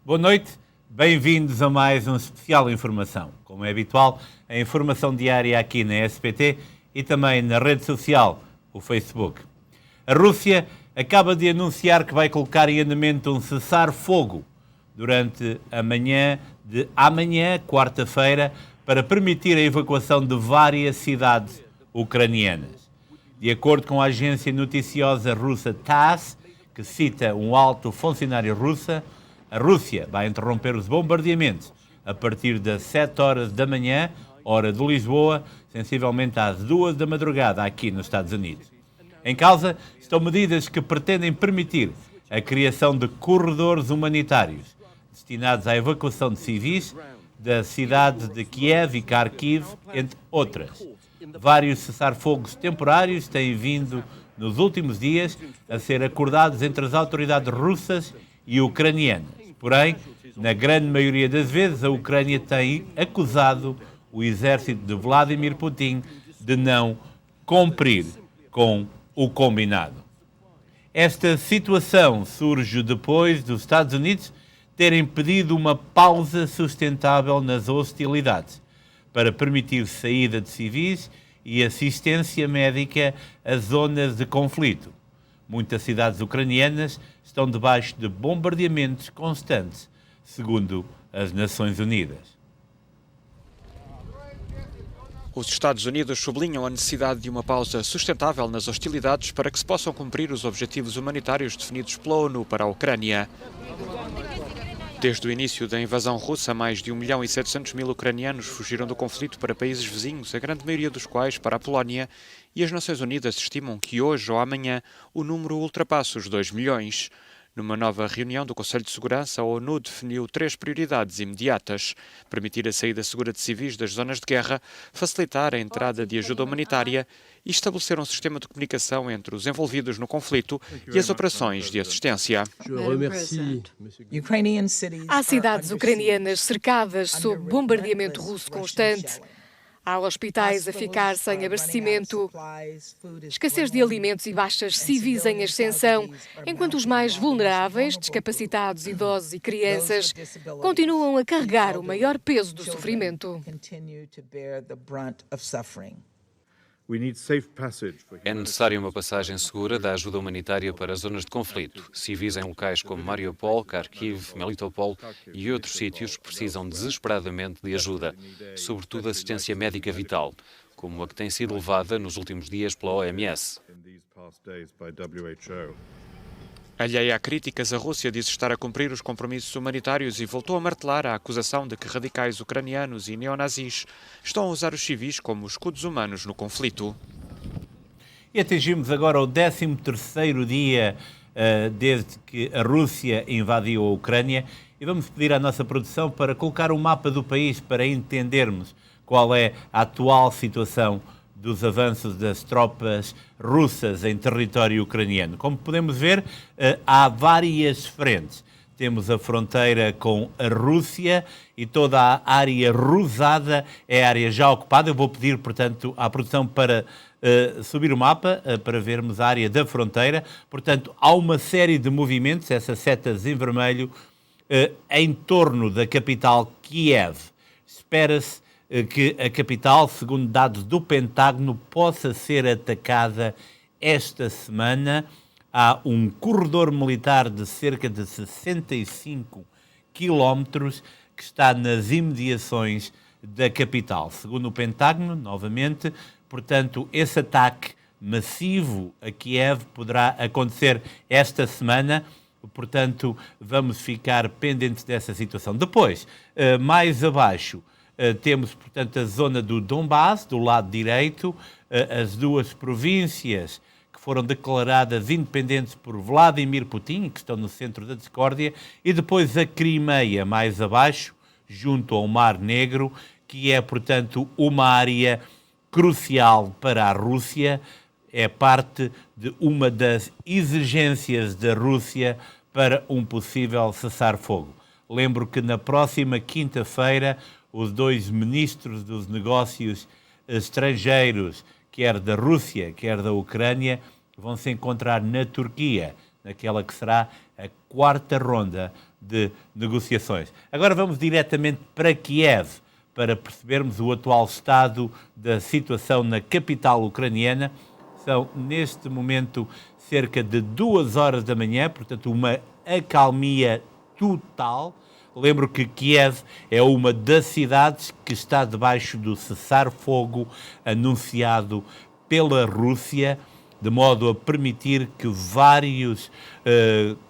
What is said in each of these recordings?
Boa noite, bem-vindos a mais um especial Informação. Como é habitual, a informação diária aqui na SPT e também na rede social, o Facebook. A Rússia acaba de anunciar que vai colocar em andamento um cessar-fogo durante a manhã de amanhã, quarta-feira, para permitir a evacuação de várias cidades ucranianas. De acordo com a agência noticiosa russa TASS, que cita um alto funcionário russo, a Rússia vai interromper os bombardeamentos a partir das 7 horas da manhã, hora de Lisboa, sensivelmente às 2 da madrugada aqui nos Estados Unidos. Em causa estão medidas que pretendem permitir a criação de corredores humanitários destinados à evacuação de civis das cidades de Kiev e Kharkiv, entre outras. Vários cessar-fogos temporários têm vindo nos últimos dias a ser acordados entre as autoridades russas e ucranianas. Porém, na grande maioria das vezes, a Ucrânia tem acusado o exército de Vladimir Putin de não cumprir com o combinado. Esta situação surge depois dos Estados Unidos terem pedido uma pausa sustentável nas hostilidades para permitir saída de civis e assistência médica a zonas de conflito. Muitas cidades ucranianas estão debaixo de bombardeamentos constantes, segundo as Nações Unidas. Os Estados Unidos sublinham a necessidade de uma pausa sustentável nas hostilidades para que se possam cumprir os objetivos humanitários definidos pela ONU para a Ucrânia. Desde o início da invasão russa, mais de 1.700.000 ucranianos fugiram do conflito para países vizinhos, a grande maioria dos quais para a Polónia, e as Nações Unidas estimam que hoje ou amanhã o número ultrapassa os 2 milhões. Numa nova reunião do Conselho de Segurança, a ONU definiu 3 prioridades imediatas: permitir a saída segura de civis das zonas de guerra, facilitar a entrada de ajuda humanitária e estabelecer um sistema de comunicação entre os envolvidos no conflito e as operações de assistência. Há cidades ucranianas cercadas sob bombardeamento russo constante. Há hospitais a ficar sem abastecimento, escassez de alimentos e baixas civis em ascensão, enquanto os mais vulneráveis, discapacitados, idosos e crianças, continuam a carregar o maior peso do sofrimento. É necessária uma passagem segura da ajuda humanitária para zonas de conflito. Civis em locais como Mariupol, Kharkiv, Melitopol e outros sítios precisam desesperadamente de ajuda, sobretudo assistência médica vital, como a que tem sido levada nos últimos dias pela OMS. Alheia a críticas, a Rússia diz estar a cumprir os compromissos humanitários e voltou a martelar a acusação de que radicais ucranianos e neonazis estão a usar os civis como escudos humanos no conflito. E atingimos agora o 13º dia desde que a Rússia invadiu a Ucrânia e vamos pedir à nossa produção para colocar um mapa do país para entendermos qual é a atual situação dos avanços das tropas russas em território ucraniano. Como podemos ver, há várias frentes. Temos a fronteira com a Rússia e toda a área rusada é a área já ocupada. Eu vou pedir, portanto, à produção para subir o mapa para vermos a área da fronteira. Portanto, há uma série de movimentos, essas setas em vermelho, em torno da capital Kiev. Espera-se que a capital, segundo dados do Pentágono, possa ser atacada esta semana. Há um corredor militar de cerca de 65 quilómetros que está nas imediações da capital. Segundo o Pentágono, novamente, portanto, esse ataque massivo a Kiev poderá acontecer esta semana. Portanto, vamos ficar pendentes dessa situação. Depois, mais abaixo, temos, portanto, a zona do Donbass, do lado direito, as duas províncias que foram declaradas independentes por Vladimir Putin, que estão no centro da discórdia, e depois a Crimeia, mais abaixo, junto ao Mar Negro, que é, portanto, uma área crucial para a Rússia, é parte de uma das exigências da Rússia para um possível cessar-fogo. Lembro que na próxima quinta-feira os 2 ministros dos negócios estrangeiros, quer da Rússia, quer da Ucrânia, vão se encontrar na Turquia, naquela que será a quarta ronda de negociações. Agora vamos diretamente para Kiev, para percebermos o atual estado da situação na capital ucraniana. São, neste momento, cerca de 2 horas da manhã, portanto, uma acalmia total. Lembro que Kiev é uma das cidades que está debaixo do cessar-fogo anunciado pela Rússia, de modo a permitir que vários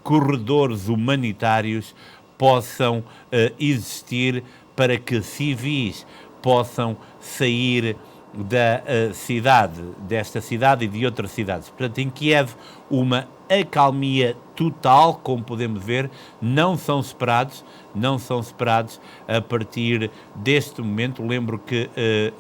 corredores humanitários possam existir para que civis possam sair desta cidade e de outras cidades. Portanto, em Kiev, uma acalmia total, como podemos ver, não são separados a partir deste momento. Lembro que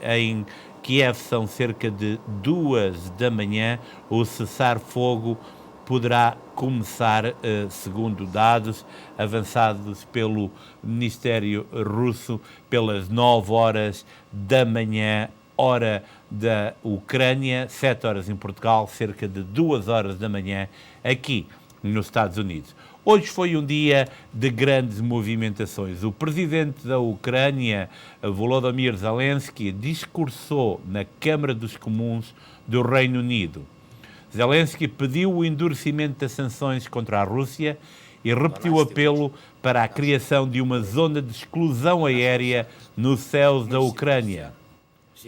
em Kiev são cerca de 2 da manhã, o cessar-fogo poderá começar, segundo dados avançados pelo Ministério Russo, pelas 9 horas da manhã, hora da Ucrânia, 7 horas em Portugal, cerca de 2 horas da manhã aqui nos Estados Unidos. Hoje foi um dia de grandes movimentações. O presidente da Ucrânia, Volodymyr Zelensky, discursou na Câmara dos Comuns do Reino Unido. Zelensky pediu o endurecimento das sanções contra a Rússia e repetiu o apelo para a criação de uma zona de exclusão aérea nos céus da Ucrânia.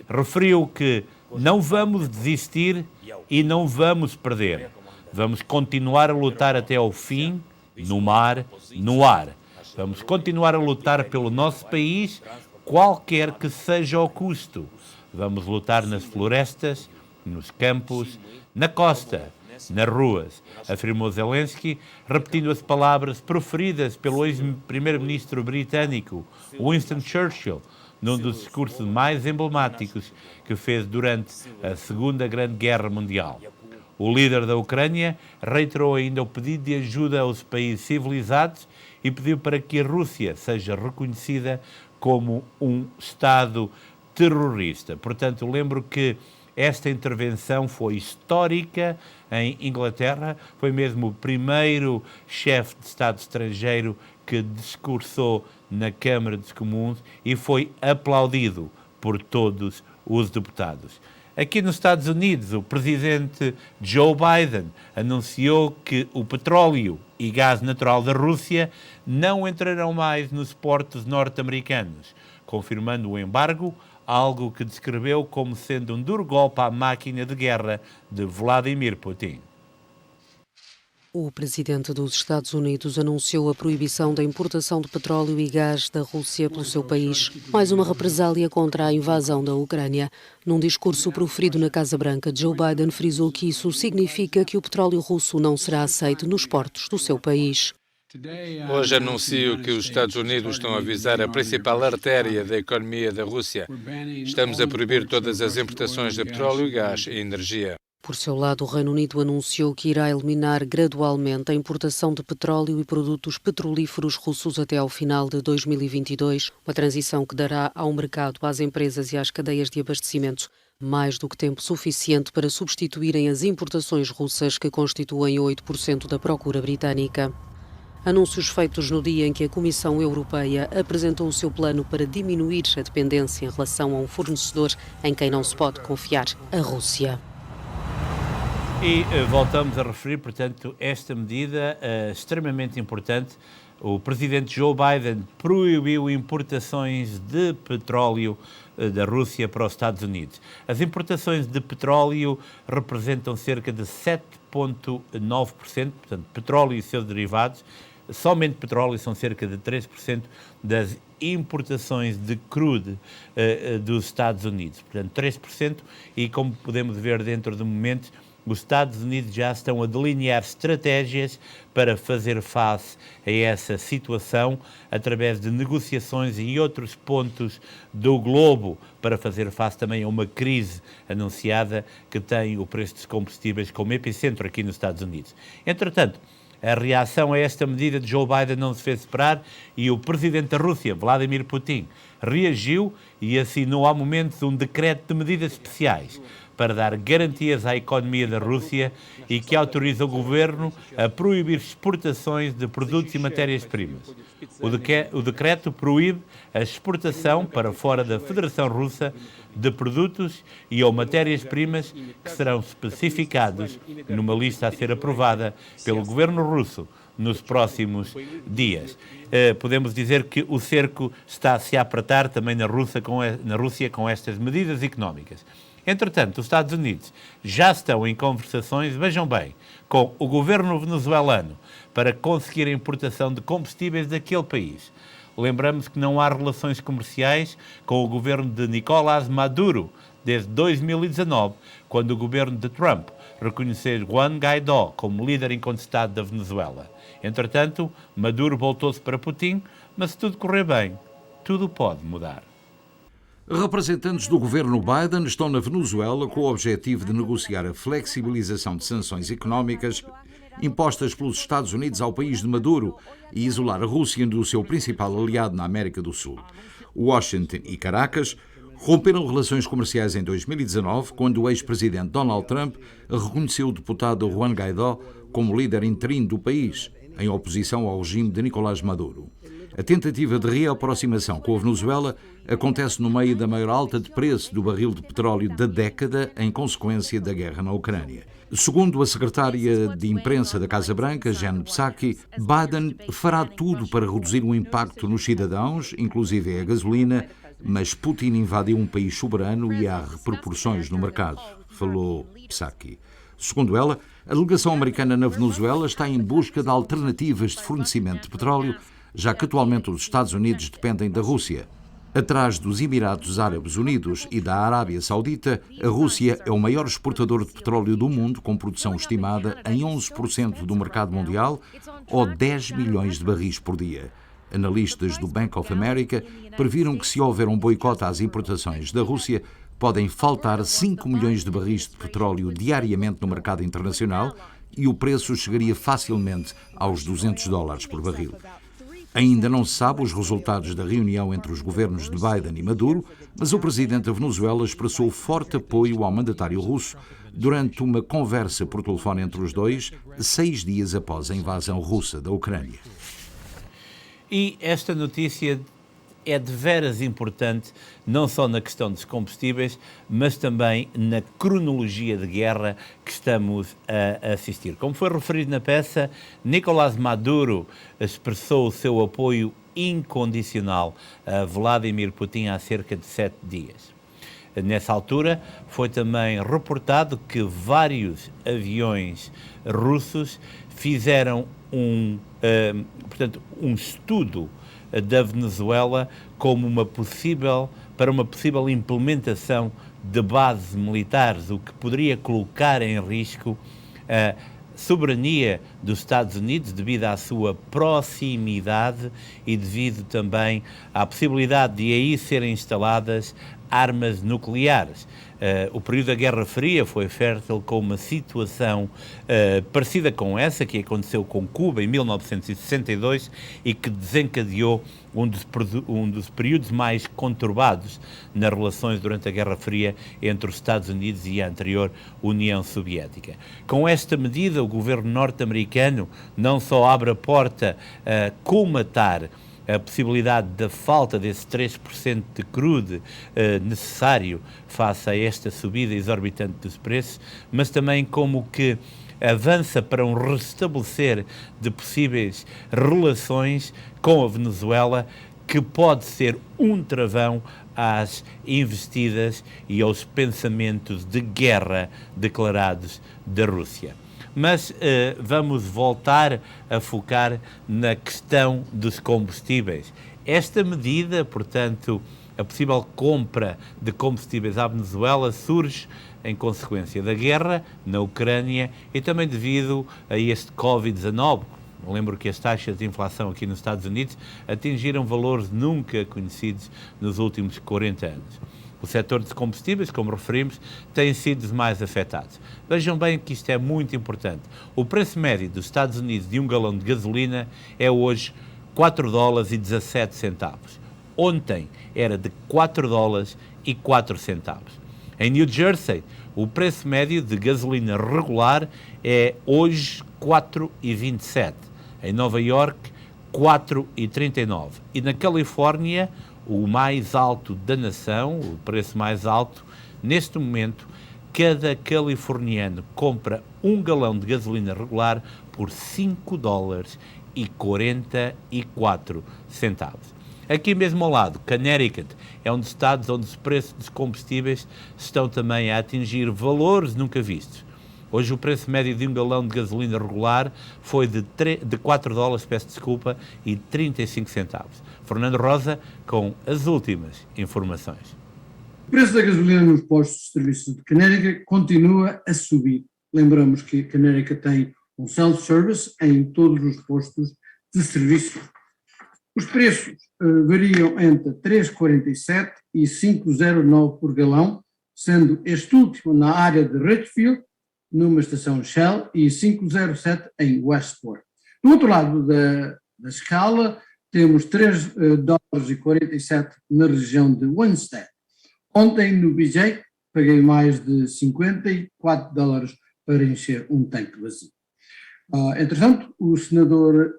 Referiu que não vamos desistir e não vamos perder. Vamos continuar a lutar até ao fim, no mar, no ar. Vamos continuar a lutar pelo nosso país, qualquer que seja o custo. Vamos lutar nas florestas, nos campos, na costa, nas ruas, afirmou Zelensky, repetindo as palavras proferidas pelo ex-primeiro-ministro britânico Winston Churchill, num dos discursos mais emblemáticos que fez durante a Segunda Grande Guerra Mundial. O líder da Ucrânia reiterou ainda o pedido de ajuda aos países civilizados e pediu para que a Rússia seja reconhecida como um Estado terrorista. Portanto, lembro que esta intervenção foi histórica em Inglaterra, foi mesmo o primeiro chefe de Estado estrangeiro que discursou na Câmara dos Comuns e foi aplaudido por todos os deputados. Aqui nos Estados Unidos, o presidente Joe Biden anunciou que o petróleo e gás natural da Rússia não entrarão mais nos portos norte-americanos, confirmando o embargo, algo que descreveu como sendo um duro golpe à máquina de guerra de Vladimir Putin. O presidente dos Estados Unidos anunciou a proibição da importação de petróleo e gás da Rússia pelo seu país, mais uma represália contra a invasão da Ucrânia. Num discurso proferido na Casa Branca, Joe Biden frisou que isso significa que o petróleo russo não será aceito nos portos do seu país. Hoje anuncio que os Estados Unidos estão a visar a principal artéria da economia da Rússia. Estamos a proibir todas as importações de petróleo, gás e energia. Por seu lado, o Reino Unido anunciou que irá eliminar gradualmente a importação de petróleo e produtos petrolíferos russos até ao final de 2022, uma transição que dará ao mercado, às empresas e às cadeias de abastecimento mais do que tempo suficiente para substituírem as importações russas que constituem 8% da procura britânica. Anúncios feitos no dia em que a Comissão Europeia apresentou o seu plano para diminuir a dependência em relação a um fornecedor em quem não se pode confiar, a Rússia. E voltamos a referir, portanto, esta medida extremamente importante. O presidente Joe Biden proibiu importações de petróleo da Rússia para os Estados Unidos. As importações de petróleo representam cerca de 7,9%, portanto, petróleo e seus derivados. Somente petróleo são cerca de 3% das importações de crude dos Estados Unidos. Portanto, 3%, e como podemos ver dentro do momento, os Estados Unidos já estão a delinear estratégias para fazer face a essa situação através de negociações em outros pontos do globo para fazer face também a uma crise anunciada que tem o preço dos combustíveis como epicentro aqui nos Estados Unidos. Entretanto, a reação a esta medida de Joe Biden não se fez esperar e o presidente da Rússia, Vladimir Putin, reagiu e assinou há momentos um decreto de medidas especiais para dar garantias à economia da Rússia e que autoriza o governo a proibir exportações de produtos e matérias-primas. O decreto proíbe a exportação para fora da Federação Russa de produtos e ou matérias-primas que serão especificados numa lista a ser aprovada pelo governo russo nos próximos dias. Podemos dizer que o cerco está a se apertar também na Rússia com estas medidas económicas. Entretanto, os Estados Unidos já estão em conversações, vejam bem, com o governo venezuelano para conseguir a importação de combustíveis daquele país. Lembramos que não há relações comerciais com o governo de Nicolás Maduro desde 2019, quando o governo de Trump reconheceu Juan Guaidó como líder incontestado da Venezuela. Entretanto, Maduro voltou-se para Putin, mas se tudo correr bem, tudo pode mudar. Representantes do governo Biden estão na Venezuela com o objetivo de negociar a flexibilização de sanções económicas impostas pelos Estados Unidos ao país de Maduro e isolar a Rússia do seu principal aliado na América do Sul. Washington e Caracas romperam relações comerciais em 2019, quando o ex-presidente Donald Trump reconheceu o deputado Juan Guaidó como líder interino do país, em oposição ao regime de Nicolás Maduro. A tentativa de reaproximação com a Venezuela acontece no meio da maior alta de preço do barril de petróleo da década, em consequência da guerra na Ucrânia. Segundo a secretária de imprensa da Casa Branca, Jen Psaki, Biden fará tudo para reduzir o impacto nos cidadãos, inclusive a gasolina, mas Putin invadiu um país soberano e há repercussões no mercado, falou Psaki. Segundo ela, a delegação americana na Venezuela está em busca de alternativas de fornecimento de petróleo, já que atualmente os Estados Unidos dependem da Rússia. Atrás dos Emirados Árabes Unidos e da Arábia Saudita, a Rússia é o maior exportador de petróleo do mundo, com produção estimada em 11% do mercado mundial, ou 10 milhões de barris por dia. Analistas do Bank of America previram que, se houver um boicote às importações da Rússia, podem faltar 5 milhões de barris de petróleo diariamente no mercado internacional e o preço chegaria facilmente aos $200 por barril. Ainda não se sabe os resultados da reunião entre os governos de Biden e Maduro, mas o presidente da Venezuela expressou forte apoio ao mandatário russo durante uma conversa por telefone entre os dois, 6 dias após a invasão russa da Ucrânia. E esta notícia é de veras importante, não só na questão dos combustíveis, mas também na cronologia de guerra que estamos a assistir. Como foi referido na peça, Nicolás Maduro expressou o seu apoio incondicional a Vladimir Putin há cerca de 7 dias. Nessa altura, foi também reportado que vários aviões russos fizeram um estudo da Venezuela como para uma possível implementação de bases militares, o que poderia colocar em risco a soberania dos Estados Unidos devido à sua proximidade e devido também à possibilidade de aí serem instaladas armas nucleares. O período da Guerra Fria foi fértil com uma situação parecida com essa que aconteceu com Cuba em 1962 e que desencadeou um dos períodos mais conturbados nas relações durante a Guerra Fria entre os Estados Unidos e a anterior União Soviética. Com esta medida, o governo norte-americano não só abre a porta a colmatar a possibilidade da falta desse 3% de crude necessário face a esta subida exorbitante dos preços, mas também como que avança para um restabelecer de possíveis relações com a Venezuela, que pode ser um travão às investidas e aos pensamentos de guerra declarados da Rússia. Mas vamos voltar a focar na questão dos combustíveis. Esta medida, portanto, a possível compra de combustíveis à Venezuela surge em consequência da guerra na Ucrânia e também devido a este Covid-19. Lembro que as taxas de inflação aqui nos Estados Unidos atingiram valores nunca conhecidos nos últimos 40 anos. O setor dos combustíveis, como referimos, tem sido dos mais afetados. Vejam bem que isto é muito importante. O preço médio dos Estados Unidos de um galão de gasolina é hoje $4,17. Ontem era de $4,04. Em New Jersey, o preço médio de gasolina regular é hoje 4,27. Em Nova York, 4,39. E na Califórnia, o mais alto da nação, o preço mais alto, neste momento, cada californiano compra um galão de gasolina regular por $5,44. Aqui mesmo ao lado, Connecticut é um dos estados onde os preços dos combustíveis estão também a atingir valores nunca vistos. Hoje o preço médio de um galão de gasolina regular foi de $4, e 35 centavos. Fernando Rosa com as últimas informações. O preço da gasolina nos postos de serviço de Connecticut continua a subir. Lembramos que Connecticut tem um self-service em todos os postos de serviço. Os preços variam entre 3,47 e 5,09 por galão, sendo este último na área de Richfield, numa estação Shell, e 5,07 em Westport. Do outro lado da escala, temos $3,47 na região de Winstead. Ontem, no BJ, paguei mais de $54 para encher um tanque vazio. Entretanto, o senador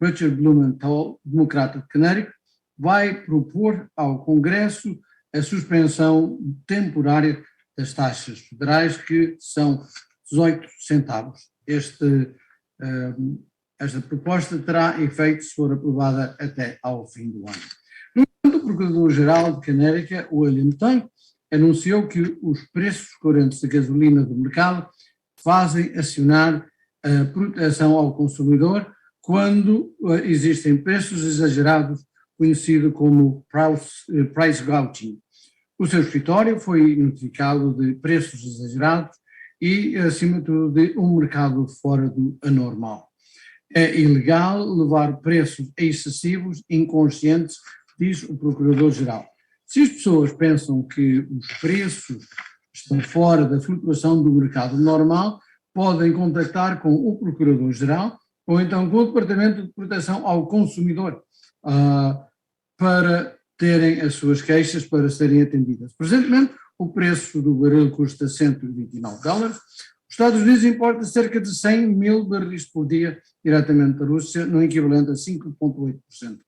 Richard Blumenthal, democrata de Connecticut, vai propor ao Congresso a suspensão temporária das taxas federais, que são 18 centavos. Esta proposta terá efeito se for aprovada até ao fim do ano. No entanto, o Procurador-Geral de Connecticut, William Tang, anunciou que os preços correntes da gasolina do mercado fazem acionar a proteção ao consumidor quando existem preços exagerados, conhecido como price gouging. O seu escritório foi notificado de preços exagerados e, acima de tudo, de um mercado fora do anormal. É ilegal levar preços excessivos, inconscientes, diz o Procurador-Geral. Se as pessoas pensam que os preços estão fora da flutuação do mercado normal, podem contactar com o Procurador-Geral ou então com o Departamento de Proteção ao Consumidor para terem as suas queixas para serem atendidas. Presentemente, o preço do barril custa $129. Os Estados Unidos importam cerca de 100 mil barris por dia diretamente da Rússia, no equivalente a 5,8%.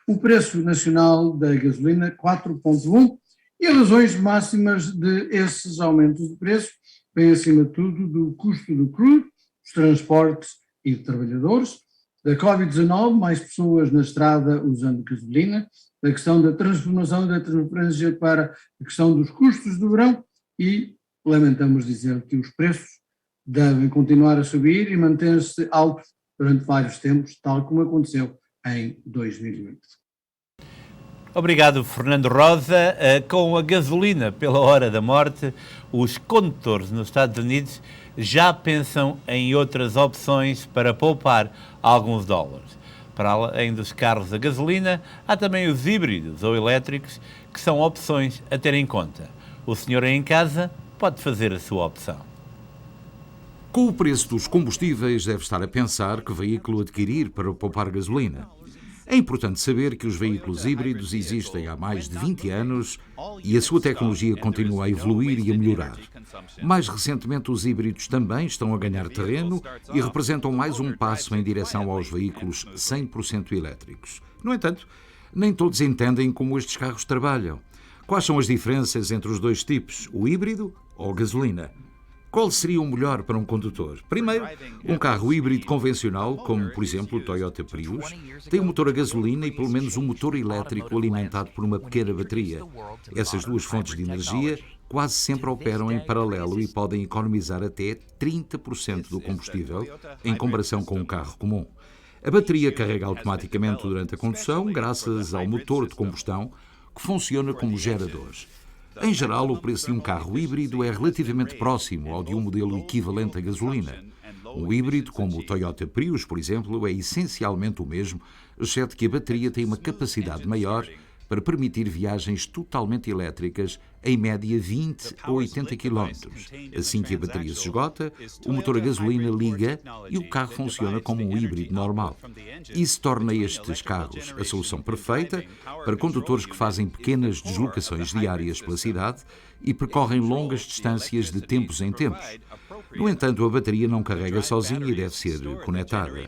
O preço nacional da gasolina, 4,1%, e as razões máximas de esses aumentos de preço vêm, acima de tudo, do custo do crudo, dos transportes e de trabalhadores, da Covid-19, mais pessoas na estrada usando gasolina, da questão da transformação da transferência para a questão dos custos do verão e lamentamos dizer que os preços devem continuar a subir e manter-se altos durante vários tempos, tal como aconteceu em 2020. Obrigado, Fernando Rosa. Com a gasolina pela hora da morte, os condutores nos Estados Unidos já pensam em outras opções para poupar alguns dólares. Para além dos carros a gasolina, há também os híbridos ou elétricos, que são opções a ter em conta. O senhor aí em casa pode fazer a sua opção. Com o preço dos combustíveis, deve estar a pensar que veículo adquirir para poupar gasolina. É importante saber que os veículos híbridos existem há mais de 20 anos e a sua tecnologia continua a evoluir e a melhorar. Mais recentemente, os híbridos também estão a ganhar terreno e representam mais um passo em direção aos veículos 100% elétricos. No entanto, nem todos entendem como estes carros trabalham. Quais são as diferenças entre os dois tipos, o híbrido ou a gasolina? Qual seria o melhor para um condutor? Primeiro, um carro híbrido convencional, como por exemplo o Toyota Prius, tem um motor a gasolina e pelo menos um motor elétrico alimentado por uma pequena bateria. Essas duas fontes de energia quase sempre operam em paralelo e podem economizar até 30% do combustível em comparação com um carro comum. A bateria carrega automaticamente durante a condução, graças ao motor de combustão, que funciona como gerador. Em geral, o preço de um carro híbrido é relativamente próximo ao de um modelo equivalente a gasolina. Um híbrido, como o Toyota Prius, por exemplo, é essencialmente o mesmo, exceto que a bateria tem uma capacidade maior, para permitir viagens totalmente elétricas, em média 20 a 80 km. Assim que a bateria se esgota, o motor a gasolina liga e o carro funciona como um híbrido normal. Isso torna estes carros a solução perfeita para condutores que fazem pequenas deslocações diárias pela cidade e percorrem longas distâncias de tempos em tempos. No entanto, a bateria não carrega sozinha e deve ser conectada.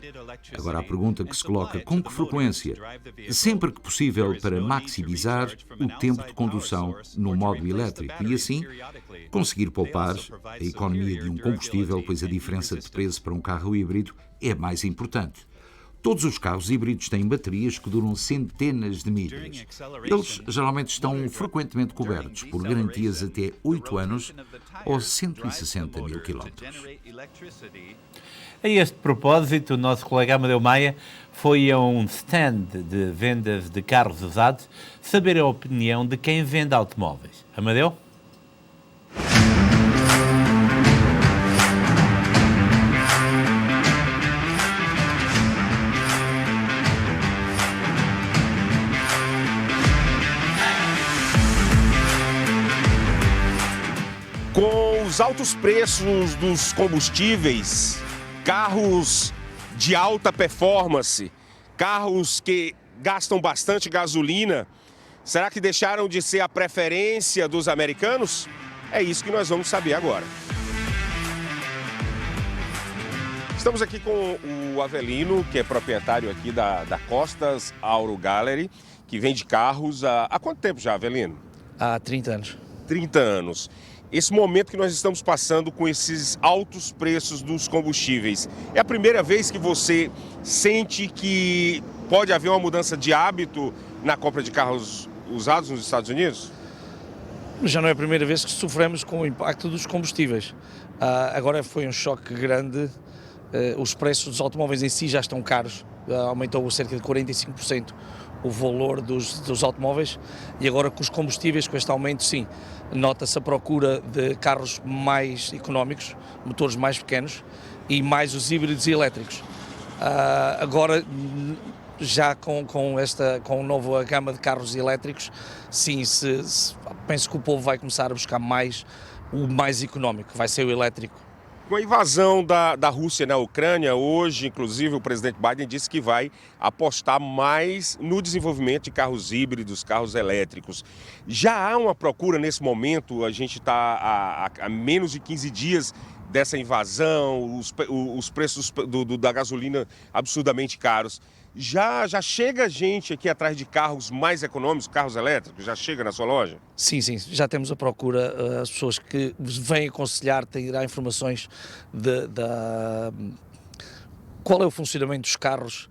Agora, a pergunta que se coloca: com que frequência? Sempre que possível, para maximizar o tempo de condução no modo elétrico e, assim, conseguir poupar a economia de um combustível, pois a diferença de preço para um carro híbrido é mais importante. Todos os carros híbridos têm baterias que duram centenas de milhas. Eles geralmente estão frequentemente cobertos por garantias até 8 anos ou 160 mil quilómetros. A este propósito, o nosso colega Amadeu Maia foi a um stand de vendas de carros usados saber a opinião de quem vende automóveis. Amadeu? Com os altos preços dos combustíveis, carros de alta performance, carros que gastam bastante gasolina, será que deixaram de ser a preferência dos americanos? É isso que nós vamos saber agora. Estamos aqui com o Avelino, que é proprietário aqui da Costas Auto Gallery, que vende carros há quanto tempo já, Avelino? Há 30 anos. 30 anos. Esse momento que nós estamos passando com esses altos preços dos combustíveis, é a primeira vez que você sente que pode haver uma mudança de hábito na compra de carros usados nos Estados Unidos? Já não é a primeira vez que sofremos com o impacto dos combustíveis. Agora foi um choque grande. Os preços dos automóveis em si já estão caros. Aumentou cerca de 45% o valor dos automóveis, e agora com os combustíveis, com este aumento, sim, nota-se a procura de carros mais económicos, motores mais pequenos e mais os híbridos e elétricos. Agora, já com a nova gama de carros elétricos, sim, penso que o povo vai começar a buscar mais o mais económico, vai ser o elétrico. Com a invasão da Rússia na Ucrânia, hoje, inclusive, o presidente Biden disse que vai apostar mais no desenvolvimento de carros híbridos, carros elétricos. Já há uma procura nesse momento, a gente está a menos de 15 dias dessa invasão, os preços da gasolina absurdamente caros. Já chega gente aqui atrás de carros mais econômicos, carros elétricos? Já chega na sua loja? Sim, já temos a procura, as pessoas que vêm aconselhar, dar informações de qual é o funcionamento dos carros,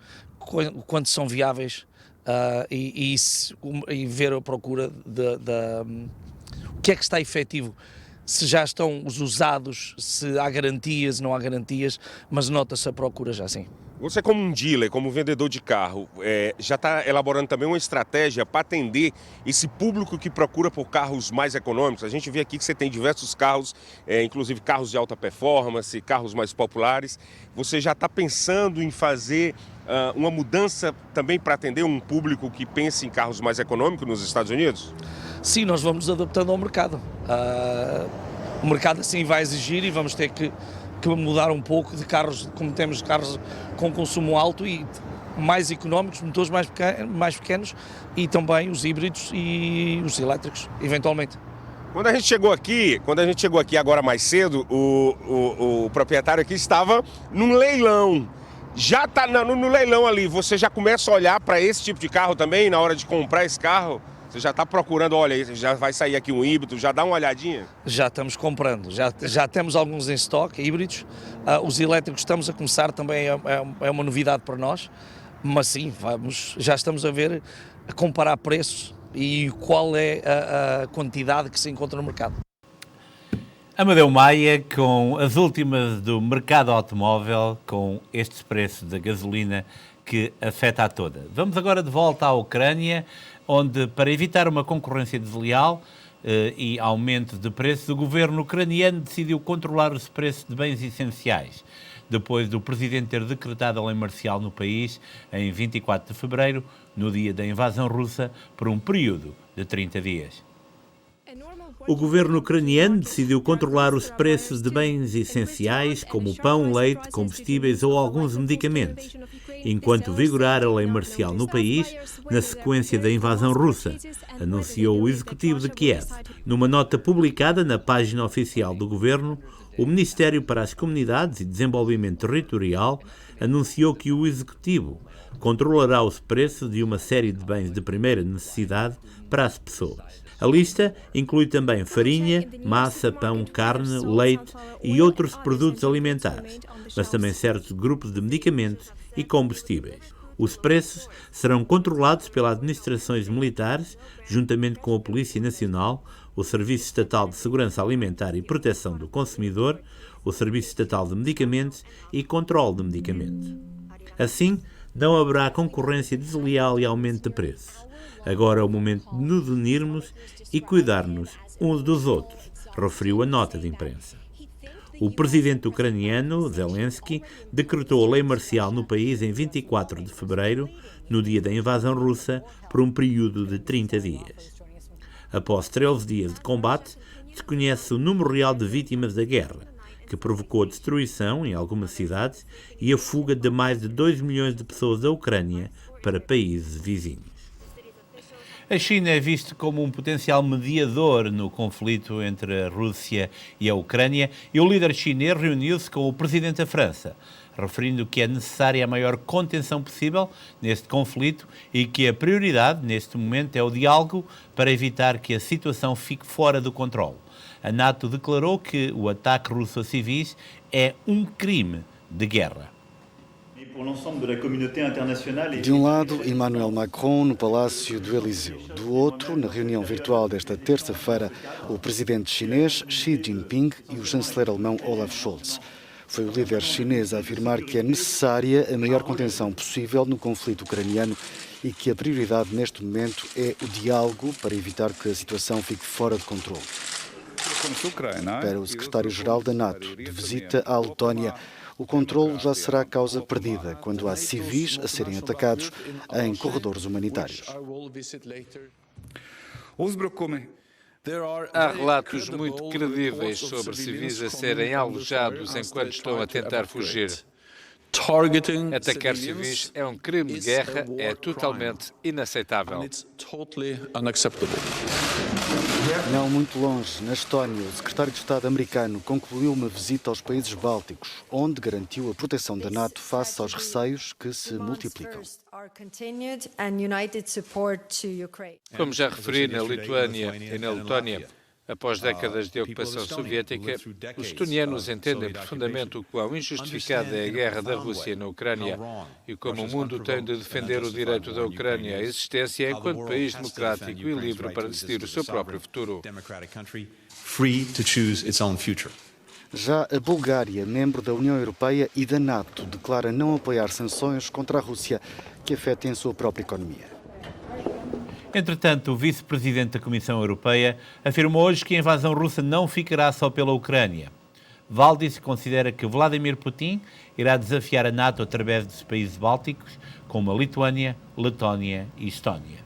quanto são viáveis, e ver a procura o que é que está efetivo. Se já estão os usados, se há garantias, não há garantias, mas nota-se a procura já, sim. Você, como um dealer, como vendedor de carro, já está elaborando também uma estratégia para atender esse público que procura por carros mais econômicos? A gente vê aqui que você tem diversos carros, inclusive carros de alta performance, carros mais populares. Você já está pensando em fazer uma mudança também para atender um público que pensa em carros mais econômicos nos Estados Unidos? Sim, nós vamos nos adaptando ao mercado. O mercado assim vai exigir e vamos ter que mudar um pouco de carros, como temos carros com consumo alto e mais económicos, motores mais pequenos, e também os híbridos e os elétricos, eventualmente. Quando a gente chegou aqui agora mais cedo, o proprietário aqui estava num leilão. Já está no leilão ali, você já começa a olhar para esse tipo de carro também na hora de comprar esse carro? Você já está procurando, olha, já vai sair aqui um híbrido, já dá uma olhadinha? Já estamos comprando, já temos alguns em estoque, híbridos. Os elétricos estamos a começar também, é uma novidade para nós, mas sim, já estamos a comparar preços e qual é a quantidade que se encontra no mercado. Amadeu Maia, com as últimas do mercado automóvel, com estes preços da gasolina que afeta a toda. Vamos agora de volta à Ucrânia, onde, para evitar uma concorrência desleal e aumento de preços, o governo ucraniano decidiu controlar os preços de bens essenciais. depois do presidente ter decretado a lei marcial no país em 24 de fevereiro, no dia da invasão russa, por um período de 30 dias. O governo ucraniano decidiu controlar os preços de bens essenciais como pão, leite, combustíveis ou alguns medicamentos, enquanto vigorar a lei marcial no país, na sequência da invasão russa, anunciou o executivo de Kiev. Numa nota publicada na página oficial do governo, o Ministério para as Comunidades e Desenvolvimento Territorial anunciou que o executivo controlará os preços de uma série de bens de primeira necessidade para as pessoas. A lista inclui também farinha, massa, pão, carne, leite e outros produtos alimentares, mas também certos grupos de medicamentos e combustíveis. Os preços serão controlados pelas administrações militares, juntamente com a Polícia Nacional, o Serviço Estatal de Segurança Alimentar e Proteção do Consumidor, o Serviço Estatal de Medicamentos e Controle de Medicamentos. Assim, não haverá concorrência desleal e aumento de preços. Agora é o momento de nos unirmos e cuidar-nos uns dos outros, referiu a nota de imprensa. O presidente ucraniano, Zelensky, decretou a lei marcial no país em 24 de fevereiro, no dia da invasão russa, por um período de 30 dias. Após 13 dias de combate, desconhece o número real de vítimas da guerra, que provocou a destruição em algumas cidades e a fuga de mais de 2 milhões de pessoas da Ucrânia para países vizinhos. A China é vista como um potencial mediador no conflito entre a Rússia e a Ucrânia e o líder chinês reuniu-se com o presidente da França, referindo que é necessária a maior contenção possível neste conflito e que a prioridade neste momento é o diálogo para evitar que a situação fique fora do controle. A NATO declarou que o ataque russo a civis é um crime de guerra. De um lado, Emmanuel Macron no Palácio do Élysée. Do outro, na reunião virtual desta terça-feira, o presidente chinês Xi Jinping e o chanceler alemão Olaf Scholz. Foi o líder chinês a afirmar que é necessária a maior contenção possível no conflito ucraniano e que a prioridade neste momento é o diálogo para evitar que a situação fique fora de controle. Para o secretário-geral da NATO, de visita à Letónia, o controlo já será causa perdida quando há civis a serem atacados em corredores humanitários. Há relatos muito credíveis sobre civis a serem alojados enquanto estão a tentar fugir. Atacar civis é um crime de guerra, é totalmente inaceitável. Não muito longe, na Estónia, o secretário de Estado americano concluiu uma visita aos países bálticos, onde garantiu a proteção da NATO face aos receios que se multiplicam. Como já referi, na Lituânia e na Letónia, após décadas de ocupação soviética, os estonianos entendem profundamente o quão injustificada é a guerra da Rússia na Ucrânia e como o mundo tem de defender o direito da Ucrânia à existência enquanto país democrático e livre para decidir o seu próprio futuro. Já a Bulgária, membro da União Europeia e da NATO, declara não apoiar sanções contra a Rússia que afetem a sua própria economia. Entretanto, o vice-presidente da Comissão Europeia afirmou hoje que a invasão russa não ficará só pela Ucrânia. Valdis considera que Vladimir Putin irá desafiar a NATO através dos países bálticos, como a Lituânia, Letónia e Estónia.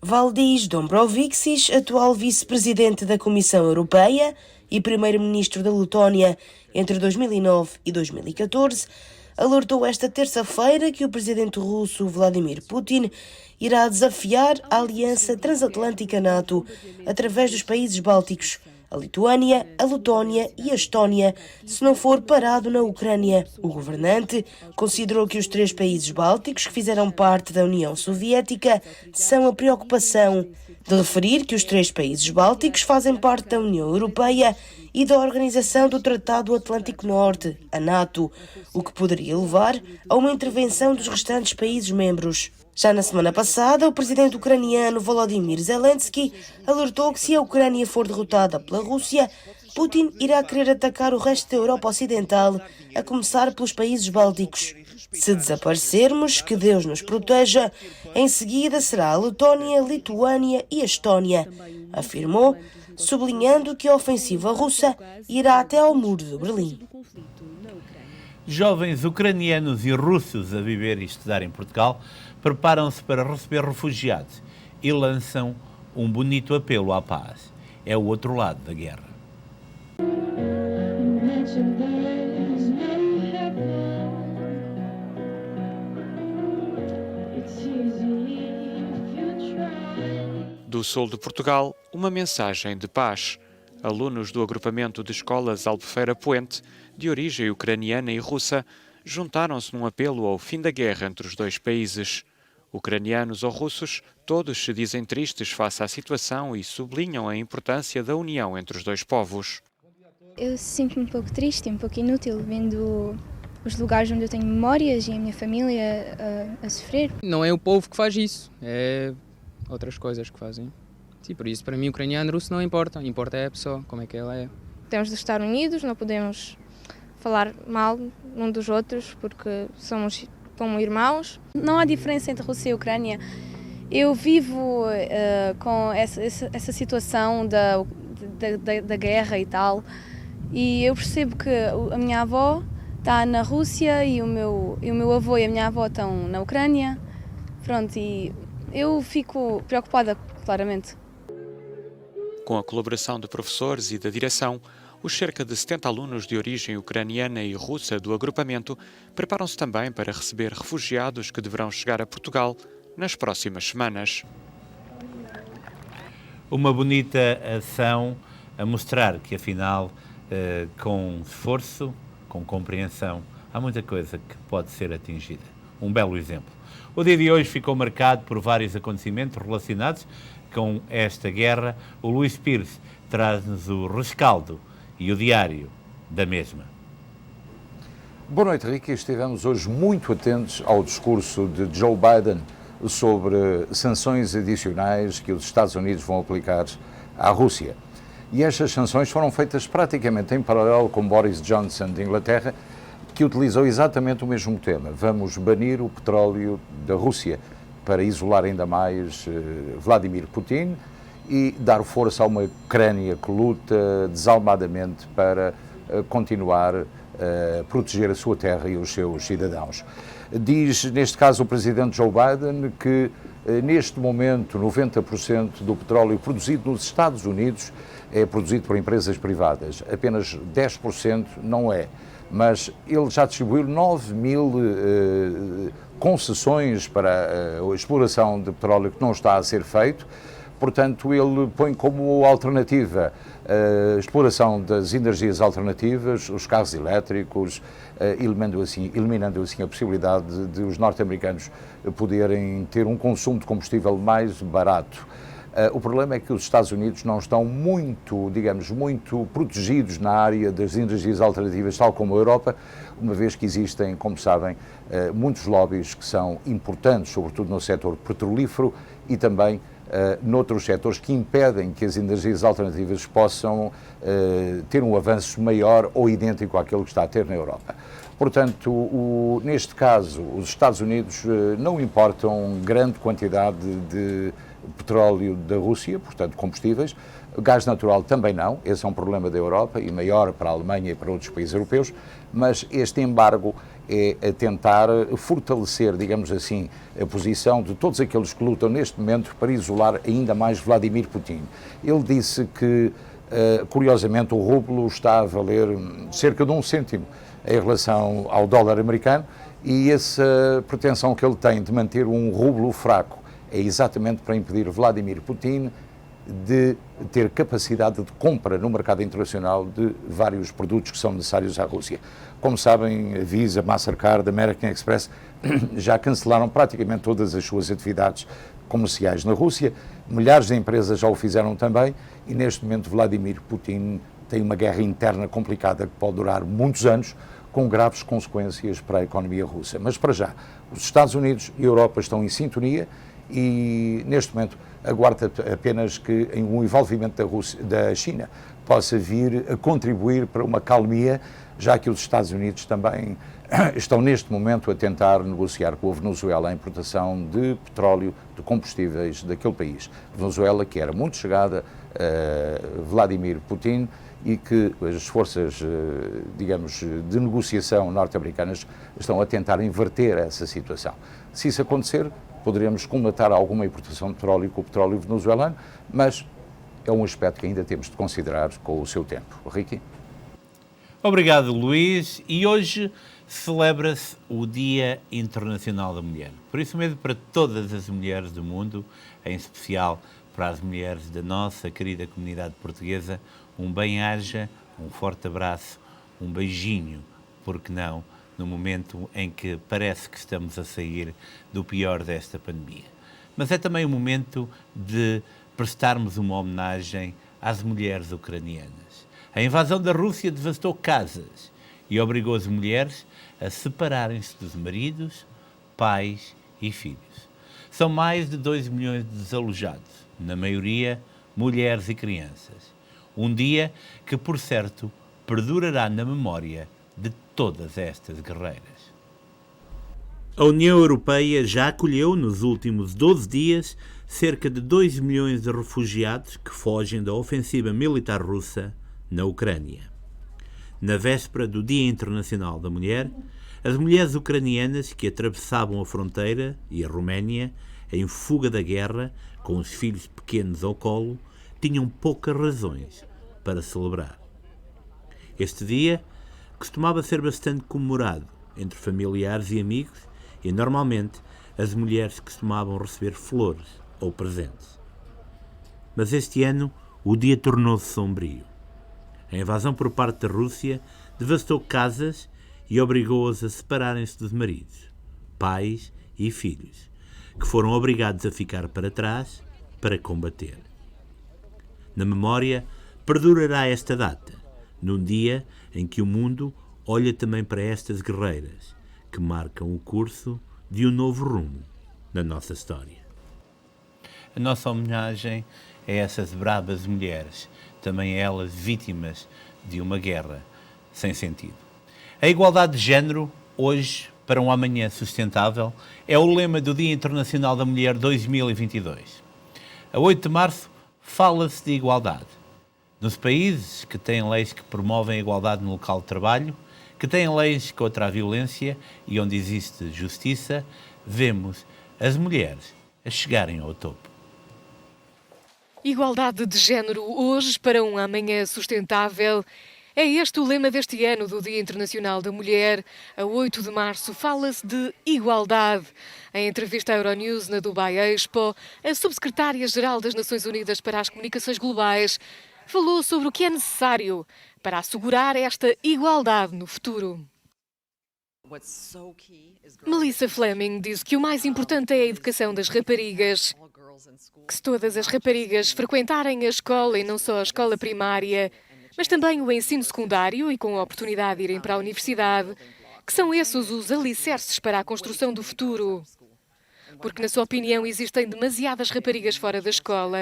Valdis Dombrovskis, atual vice-presidente da Comissão Europeia e primeiro-ministro da Letónia entre 2009 e 2014, alertou esta terça-feira que o presidente russo Vladimir Putin irá desafiar a Aliança Transatlântica NATO através dos países bálticos, a Lituânia, a Letónia e a Estónia, se não for parado na Ucrânia. O governante considerou que os 3 países bálticos que fizeram parte da União Soviética são a preocupação, de referir que os 3 países bálticos fazem parte da União Europeia e da Organização do Tratado Atlântico Norte, a NATO, o que poderia levar a uma intervenção dos restantes países membros. Já na semana passada, o presidente ucraniano Volodymyr Zelensky alertou que se a Ucrânia for derrotada pela Rússia, Putin irá querer atacar o resto da Europa Ocidental, a começar pelos países bálticos. Se desaparecermos, que Deus nos proteja, em seguida será a Letónia, a Lituânia e a Estónia, afirmou, sublinhando que a ofensiva russa irá até ao muro de Berlim. Jovens ucranianos e russos a viver e estudar em Portugal preparam-se para receber refugiados e lançam um bonito apelo à paz. É o outro lado da guerra. Do sul de Portugal, uma mensagem de paz. Alunos do agrupamento de escolas Albufeira Poente, de origem ucraniana e russa, juntaram-se num apelo ao fim da guerra entre os dois países. Ucranianos ou russos, todos se dizem tristes face à situação e sublinham a importância da união entre os dois povos. Eu sinto-me um pouco triste, um pouco inútil, vendo os lugares onde eu tenho memórias e a minha família a sofrer. Não é o povo que faz isso, é outras coisas que fazem. Sim, por isso, para mim, ucraniano e russo não importa. Importa é a pessoa, como é que ela é. Temos de estar unidos, não podemos falar mal um dos outros, porque somos como irmãos. Não há diferença entre Rússia e Ucrânia. Eu vivo com essa situação da guerra e tal, e eu percebo que a minha avó está na Rússia e o meu avô e a minha avó estão na Ucrânia. Pronto, e eu fico preocupada, claramente. Com a colaboração de professores e da direção, os cerca de 70 alunos de origem ucraniana e russa do agrupamento preparam-se também para receber refugiados que deverão chegar a Portugal nas próximas semanas. Uma bonita ação a mostrar que, afinal, com esforço, com compreensão, há muita coisa que pode ser atingida. Um belo exemplo. O dia de hoje ficou marcado por vários acontecimentos relacionados com esta guerra. O Luís Pires traz-nos o rescaldo e o diário da mesma. Boa noite, Ricky. Estivemos hoje muito atentos ao discurso de Joe Biden sobre sanções adicionais que os Estados Unidos vão aplicar à Rússia. E estas sanções foram feitas praticamente em paralelo com Boris Johnson de Inglaterra, que utilizou exatamente o mesmo tema. Vamos banir o petróleo da Rússia para isolar ainda mais Vladimir Putin e dar força a uma Ucrânia que luta desalmadamente para continuar a proteger a sua terra e os seus cidadãos. Diz, neste caso, o presidente Joe Biden que, neste momento, 90% do petróleo produzido nos Estados Unidos é produzido por empresas privadas. Apenas 10% não é. Mas ele já distribuiu 9.000 concessões para a exploração de petróleo que não está a ser feito. Portanto, ele põe como alternativa a exploração das energias alternativas, os carros elétricos, eliminando assim a possibilidade de os norte-americanos poderem ter um consumo de combustível mais barato. O problema é que os Estados Unidos não estão muito protegidos na área das energias alternativas, tal como a Europa, uma vez que existem, como sabem, muitos lobbies que são importantes, sobretudo no setor petrolífero e também noutros setores que impedem que as energias alternativas possam ter um avanço maior ou idêntico àquele que está a ter na Europa. Portanto, neste caso, os Estados Unidos não importam grande quantidade de petróleo da Rússia, portanto combustíveis, gás natural também não, esse é um problema da Europa e maior para a Alemanha e para outros países europeus, mas este embargo é a tentar fortalecer, digamos assim, a posição de todos aqueles que lutam neste momento para isolar ainda mais Vladimir Putin. Ele disse que, curiosamente, o rublo está a valer cerca de 1 cêntimo em relação ao dólar americano e essa pretensão que ele tem de manter um rublo fraco é exatamente para impedir Vladimir Putin de ter capacidade de compra no mercado internacional de vários produtos que são necessários à Rússia. Como sabem, a Visa, Mastercard, American Express já cancelaram praticamente todas as suas atividades comerciais na Rússia, milhares de empresas já o fizeram também e neste momento Vladimir Putin tem uma guerra interna complicada que pode durar muitos anos, com graves consequências para a economia russa. Mas para já, os Estados Unidos e a Europa estão em sintonia e neste momento aguarda apenas que um envolvimento da China possa vir a contribuir para uma calmia, já que os Estados Unidos também estão neste momento a tentar negociar com a Venezuela a importação de petróleo, de combustíveis daquele país. Venezuela que era muito chegada a Vladimir Putin e que as forças, digamos, de negociação norte-americanas estão a tentar inverter essa situação. Se isso acontecer, poderemos colmatar alguma importação de petróleo com o petróleo venezuelano, mas é um aspecto que ainda temos de considerar com o seu tempo. Ricky? Obrigado, Luís. E hoje celebra-se o Dia Internacional da Mulher. Por isso mesmo, para todas as mulheres do mundo, em especial para as mulheres da nossa querida comunidade portuguesa, um bem-aja, um forte abraço, um beijinho, porque não, no momento em que parece que estamos a sair do pior desta pandemia. Mas é também o momento de prestarmos uma homenagem às mulheres ucranianas. A invasão da Rússia devastou casas e obrigou as mulheres a separarem-se dos maridos, pais e filhos. São mais de 2 milhões de desalojados, na maioria mulheres e crianças. Um dia que, por certo, perdurará na memória de todas estas guerreiras. A União Europeia já acolheu, nos últimos 12 dias, cerca de 2 milhões de refugiados que fogem da ofensiva militar russa na Ucrânia. Na véspera do Dia Internacional da Mulher, as mulheres ucranianas que atravessavam a fronteira e a Roménia, em fuga da guerra, com os filhos pequenos ao colo, tinham poucas razões para celebrar. Este dia costumava ser bastante comemorado entre familiares e amigos e, normalmente, as mulheres costumavam receber flores ou presentes. Mas este ano o dia tornou-se sombrio. A invasão por parte da Rússia devastou casas e obrigou-as a separarem-se dos maridos, pais e filhos, que foram obrigados a ficar para trás para combater. Na memória, perdurará esta data, num dia em que o mundo olha também para estas guerreiras, que marcam o curso de um novo rumo na nossa história. A nossa homenagem a essas bravas mulheres, também elas vítimas de uma guerra sem sentido. A igualdade de género, hoje, para um amanhã sustentável, é o lema do Dia Internacional da Mulher 2022. A 8 de março, fala-se de igualdade. Nos países que têm leis que promovem a igualdade no local de trabalho, que têm leis contra a violência e onde existe justiça, vemos as mulheres a chegarem ao topo. Igualdade de género hoje para um amanhã sustentável. É este o lema deste ano do Dia Internacional da Mulher. A 8 de março fala-se de igualdade. Em entrevista à Euronews na Dubai Expo, a Subsecretária-Geral das Nações Unidas para as Comunicações Globais falou sobre o que é necessário para assegurar esta igualdade no futuro. Melissa Fleming diz que o mais importante é a educação das raparigas. Que se todas as raparigas frequentarem a escola e não só a escola primária, mas também o ensino secundário e com a oportunidade de irem para a universidade, que são esses os alicerces para a construção do futuro. Porque, na sua opinião, existem demasiadas raparigas fora da escola.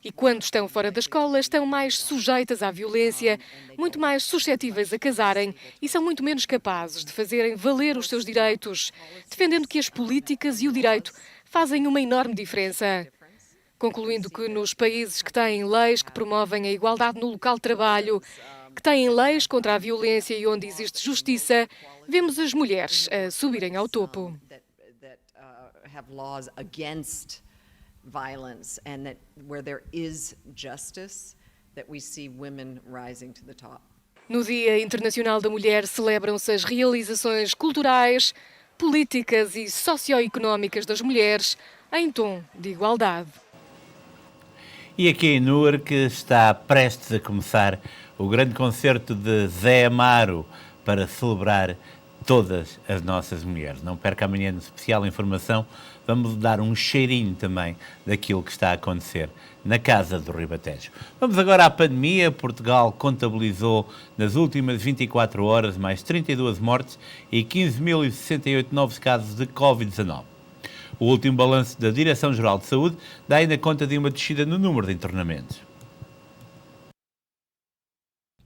E quando estão fora da escola, estão mais sujeitas à violência, muito mais suscetíveis a casarem e são muito menos capazes de fazerem valer os seus direitos, defendendo que as políticas e o direito fazem uma enorme diferença. Concluindo que nos países que têm leis que promovem a igualdade no local de trabalho, que têm leis contra a violência e onde existe justiça, vemos as mulheres a subirem ao topo. Violence and that where there is justice, that we see women rising to the top. No Dia Internacional da Mulher celebram-se as realizações culturais, políticas e socioeconómicas das mulheres em tom de igualdade. E aqui em Newark está prestes a começar o grande concerto de Zé Amaro para celebrar todas as nossas mulheres. Não perca amanhã no especial informação, vamos dar um cheirinho também daquilo que está a acontecer na Casa do Ribatejo. Vamos agora à pandemia. Portugal contabilizou nas últimas 24 horas mais 32 mortes e 15.068 novos casos de Covid-19. O último balanço da Direção-Geral de Saúde dá ainda conta de uma descida no número de internamentos.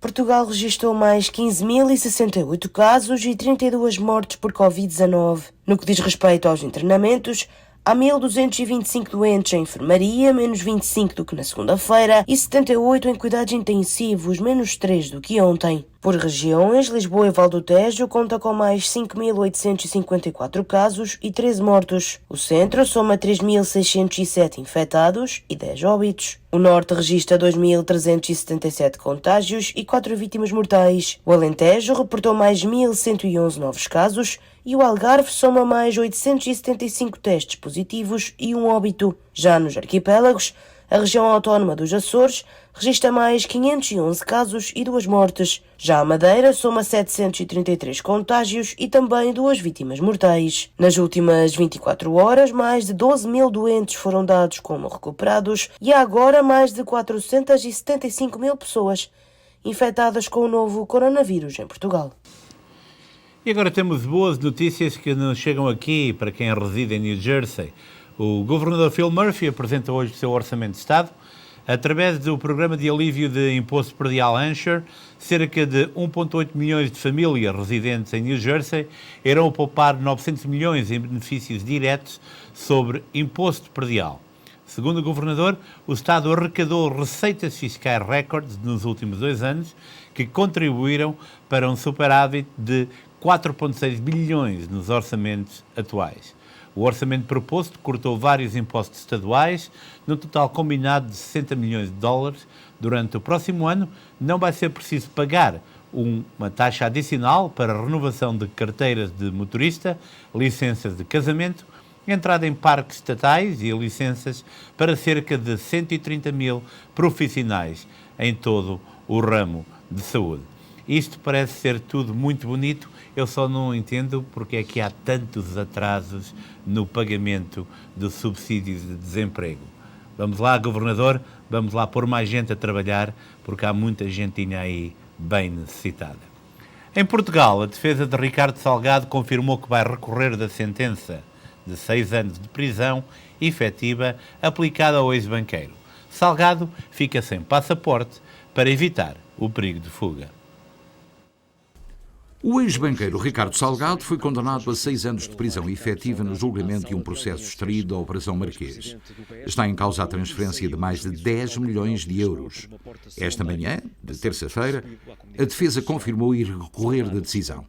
Portugal registrou mais 15.068 casos e 32 mortes por Covid-19. No que diz respeito aos internamentos, Há 1.225 doentes em enfermaria, menos 25 do que na segunda-feira, e 78 em cuidados intensivos, menos 3 do que ontem. Por regiões, Lisboa e Val do Tejo conta com mais 5.854 casos e 13 mortos. O centro soma 3.607 infectados e 10 óbitos. O norte registra 2.377 contágios e 4 vítimas mortais. O Alentejo reportou mais 1.111 novos casos e o Algarve soma mais 875 testes positivos e um óbito. Já nos arquipélagos, a região autónoma dos Açores registra mais 511 casos e 2 mortes. Já a Madeira soma 733 contágios e também 2 vítimas mortais. Nas últimas 24 horas, mais de 12.000 doentes foram dados como recuperados e há agora mais de 475.000 pessoas infectadas com o novo coronavírus em Portugal. E agora temos boas notícias que nos chegam aqui para quem reside em New Jersey. O governador Phil Murphy apresenta hoje o seu Orçamento de Estado. Através do Programa de Alívio de Imposto Predial Ansher, cerca de 1,8 milhões de famílias residentes em New Jersey irão poupar 900 milhões em benefícios diretos sobre imposto predial. Segundo o governador, o Estado arrecadou receitas fiscais recordes nos últimos 2 anos que contribuíram para um superávit de 4,6 bilhões nos orçamentos atuais. O orçamento proposto cortou vários impostos estaduais, no total combinado de 60 milhões de dólares. Durante o próximo ano, não vai ser preciso pagar uma taxa adicional para a renovação de carteiras de motorista, licenças de casamento, entrada em parques estatais e licenças para cerca de 130 mil profissionais em todo o ramo de saúde. Isto parece ser tudo muito bonito, eu só não entendo porque é que há tantos atrasos no pagamento dos subsídios de desemprego. Vamos lá, governador, vamos lá pôr mais gente a trabalhar, porque há muita gentinha aí bem necessitada. Em Portugal, a defesa de Ricardo Salgado confirmou que vai recorrer da sentença de 6 anos de prisão efetiva aplicada ao ex-banqueiro. Salgado fica sem passaporte para evitar o perigo de fuga. O ex-banqueiro Ricardo Salgado foi condenado a 6 anos de prisão efetiva no julgamento de um processo extraído da Operação Marquês. Está em causa a transferência de mais de 10 milhões de euros. Esta manhã, de terça-feira, a defesa confirmou ir recorrer da decisão.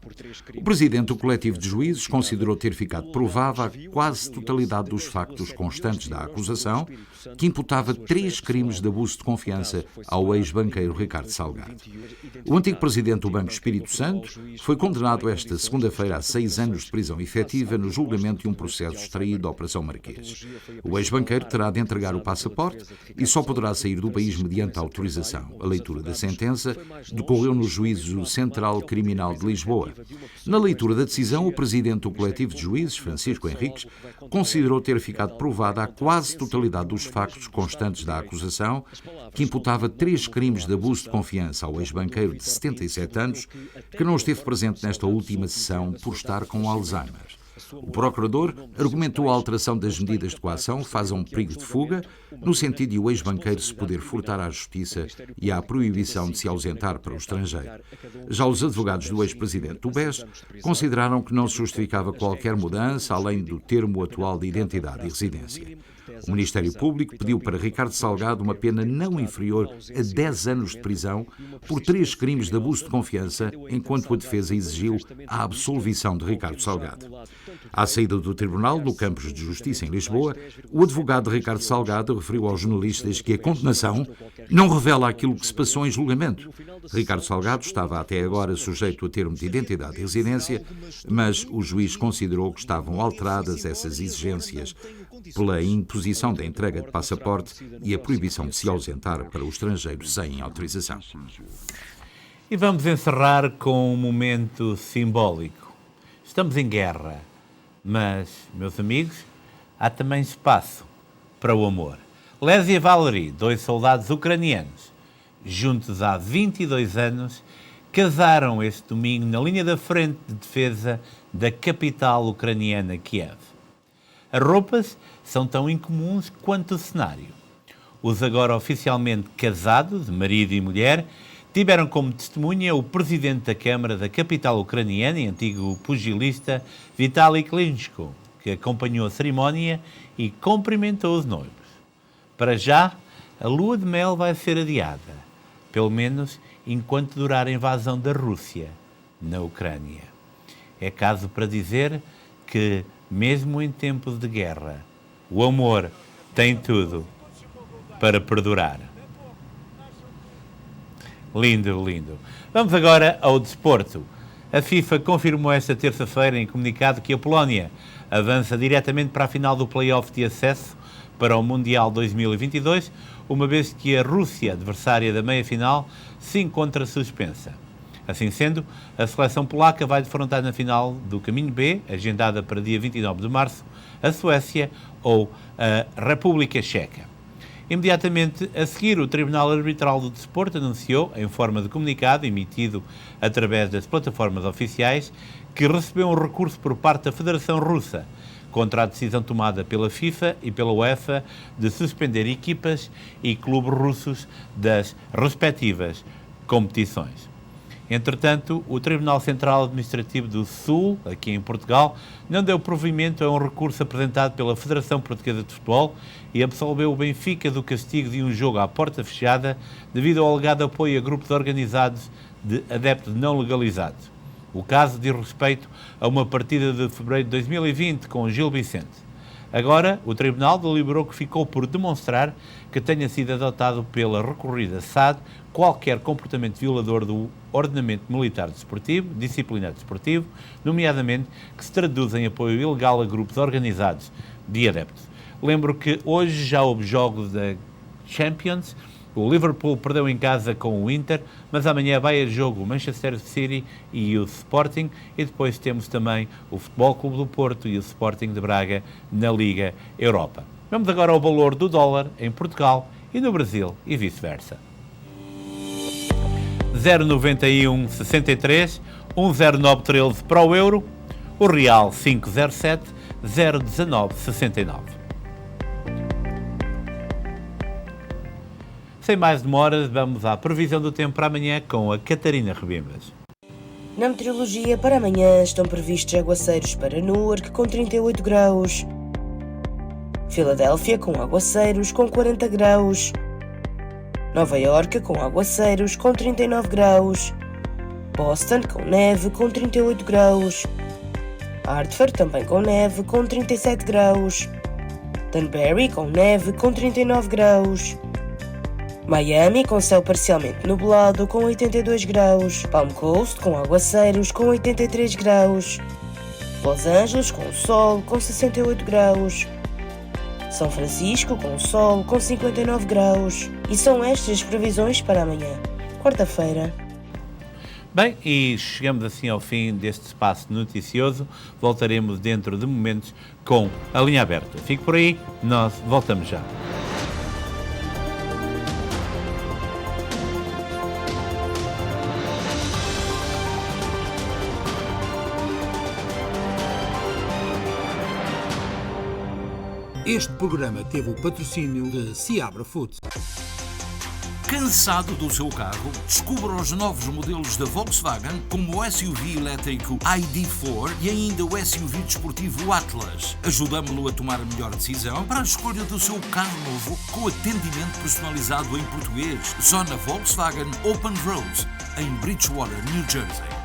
O presidente do coletivo de juízes considerou ter ficado provada a quase totalidade dos factos constantes da acusação, que imputava 3 crimes de abuso de confiança ao ex-banqueiro Ricardo Salgado. O antigo presidente do Banco Espírito Santo foi condenado esta segunda-feira a 6 anos de prisão efetiva no julgamento de um processo extraído da Operação Marquês. O ex-banqueiro terá de entregar o passaporte e só poderá sair do país mediante autorização. A leitura da sentença decorreu no Juízo Central Criminal de Lisboa. Na leitura da decisão, o presidente do coletivo de juízes, Francisco Henriques, considerou ter ficado provada a quase totalidade dos factos constantes da acusação, que imputava 3 crimes de abuso de confiança ao ex-banqueiro de 77 anos, que não esteve presente nesta última sessão por estar com Alzheimer. O procurador argumentou a alteração das medidas de coação face a um perigo de fuga, no sentido de o ex-banqueiro se poder furtar à justiça e à proibição de se ausentar para o estrangeiro. Já os advogados do ex-presidente do BES consideraram que não se justificava qualquer mudança além do termo atual de identidade e residência. O Ministério Público pediu para Ricardo Salgado uma pena não inferior a 10 anos de prisão por 3 crimes de abuso de confiança, enquanto a defesa exigiu a absolvição de Ricardo Salgado. À saída do tribunal, no Campos de Justiça em Lisboa, o advogado de Ricardo Salgado referiu aos jornalistas que a condenação não revela aquilo que se passou em julgamento. Ricardo Salgado estava até agora sujeito a termo de identidade e residência, mas o juiz considerou que estavam alteradas essas exigências pela imposição da entrega de passaporte e a proibição de se ausentar para o estrangeiro sem autorização. E vamos encerrar com um momento simbólico. Estamos em guerra, mas, meus amigos, há também espaço para o amor. Les e Valery, 2 soldados ucranianos, juntos há 22 anos, casaram este domingo na linha da frente de defesa da capital ucraniana, Kiev. As roupas são tão incomuns quanto o cenário. Os agora oficialmente casados, marido e mulher, tiveram como testemunha o presidente da Câmara da capital ucraniana e antigo pugilista Vitaly Klitschko, que acompanhou a cerimónia e cumprimentou os noivos. Para já, a lua de mel vai ser adiada, pelo menos enquanto durar a invasão da Rússia na Ucrânia. É caso para dizer que, mesmo em tempos de guerra, o amor tem tudo para perdurar. Lindo, lindo. Vamos agora ao desporto. A FIFA confirmou esta terça-feira em comunicado que a Polónia avança diretamente para a final do play-off de acesso para o Mundial 2022, uma vez que a Rússia, adversária da meia-final, se encontra suspensa. Assim sendo, a seleção polaca vai defrontar na final do Caminho B, agendada para dia 29 de março, a Suécia ou a República Checa. Imediatamente a seguir, o Tribunal Arbitral do Desporto anunciou, em forma de comunicado emitido através das plataformas oficiais, que recebeu um recurso por parte da Federação Russa contra a decisão tomada pela FIFA e pela UEFA de suspender equipas e clubes russos das respectivas competições. Entretanto, o Tribunal Central Administrativo do Sul, aqui em Portugal, não deu provimento a um recurso apresentado pela Federação Portuguesa de Futebol e absolveu o Benfica do castigo de um jogo à porta fechada devido ao alegado apoio a grupos organizados de adeptos não legalizados. O caso diz respeito a uma partida de fevereiro de 2020 com Gil Vicente. Agora, o Tribunal deliberou que ficou por demonstrar que tenha sido adotado pela recorrida SAD qualquer comportamento violador do ordenamento militar desportivo, disciplinar desportivo, nomeadamente que se traduz em apoio ilegal a grupos organizados de adeptos. Lembro que hoje já houve jogos da Champions. O Liverpool perdeu em casa com o Inter, mas amanhã vai a jogo o Manchester City e o Sporting, e depois temos também o Futebol Clube do Porto e o Sporting de Braga na Liga Europa. Vamos agora ao valor do dólar em Portugal e no Brasil e vice-versa. 0,9163, 1,0913 para o euro, o real 5,07, 0,1969. Sem mais demoras, vamos à previsão do tempo para amanhã com a Catarina Rebimbas. Na meteorologia, para amanhã estão previstos aguaceiros para Newark com 38 graus, Filadélfia com aguaceiros com 40 graus, Nova Iorque com aguaceiros com 39 graus, Boston com neve com 38 graus, Hartford também com neve com 37 graus, Danbury com neve com 39 graus, Miami com céu parcialmente nublado com 82 graus, Palm Coast com aguaceiros com 83 graus, Los Angeles com sol com 68 graus, São Francisco com sol com 59 graus. E são estas as previsões para amanhã, quarta-feira. Bem, e chegamos assim ao fim deste espaço noticioso. Voltaremos dentro de momentos com a linha aberta. Fique por aí, nós voltamos já. Este programa teve o patrocínio de Seabra Foods. Cansado do seu carro? Descubra os novos modelos da Volkswagen, como o SUV elétrico ID.4 e ainda o SUV desportivo Atlas. Ajudamos-lo a tomar a melhor decisão para a escolha do seu carro novo, com atendimento personalizado em português. Zona Volkswagen Open Road, em Bridgewater, New Jersey.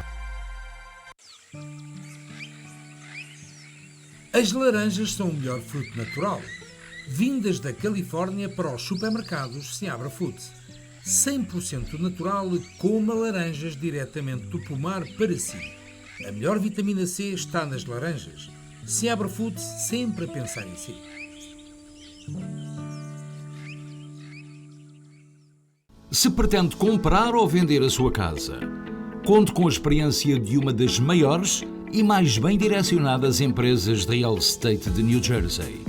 As laranjas são o melhor fruto natural. Vindas da Califórnia para os supermercados Seabra Foods. 100% natural, coma laranjas diretamente do pomar para si. A melhor vitamina C está nas laranjas. Seabra Foods, sempre a pensar em si. Se pretende comprar ou vender a sua casa, conte com a experiência de uma das maiores e mais bem direcionadas empresas de real estate de New Jersey.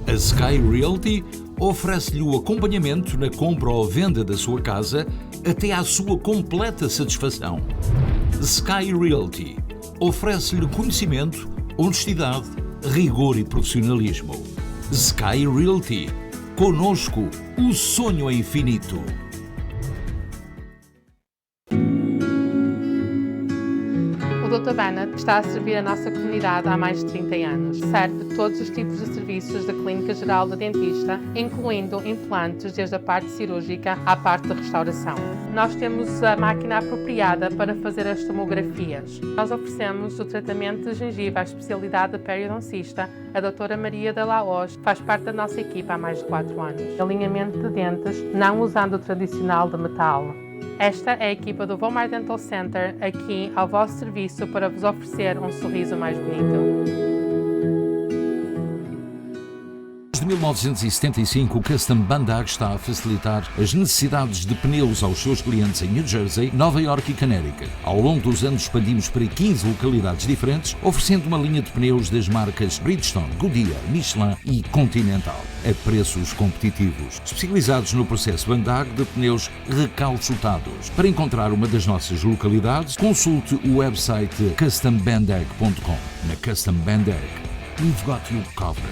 A Sky Realty oferece-lhe o acompanhamento na compra ou venda da sua casa até à sua completa satisfação. Sky Realty oferece-lhe conhecimento, honestidade, rigor e profissionalismo. Sky Realty. Conosco, o sonho é infinito. O Dr. Cabana está a servir a nossa comunidade há mais de 30 anos. Serve todos os tipos de serviços da Clínica Geral da Dentista, incluindo implantes desde a parte cirúrgica à parte de restauração. Nós temos a máquina apropriada para fazer as tomografias. Nós oferecemos o tratamento de gengiva à especialidade de periodoncista. A doutora Maria da Laos faz parte da nossa equipa há mais de 4 anos. Alinhamento de dentes, não usando o tradicional de metal. Esta é a equipa do Vomar Dental Center, aqui ao vosso serviço para vos oferecer um sorriso mais bonito. Desde 1975, o Custom Bandag está a facilitar as necessidades de pneus aos seus clientes em New Jersey, Nova York e Connecticut. Ao longo dos anos expandimos para 15 localidades diferentes, oferecendo uma linha de pneus das marcas Bridgestone, Goodyear, Michelin e Continental, a preços competitivos, especializados no processo Bandag de pneus recalchutados. Para encontrar uma das nossas localidades, consulte o website custombandag.com. Na Custom Bandag, we've got you covered.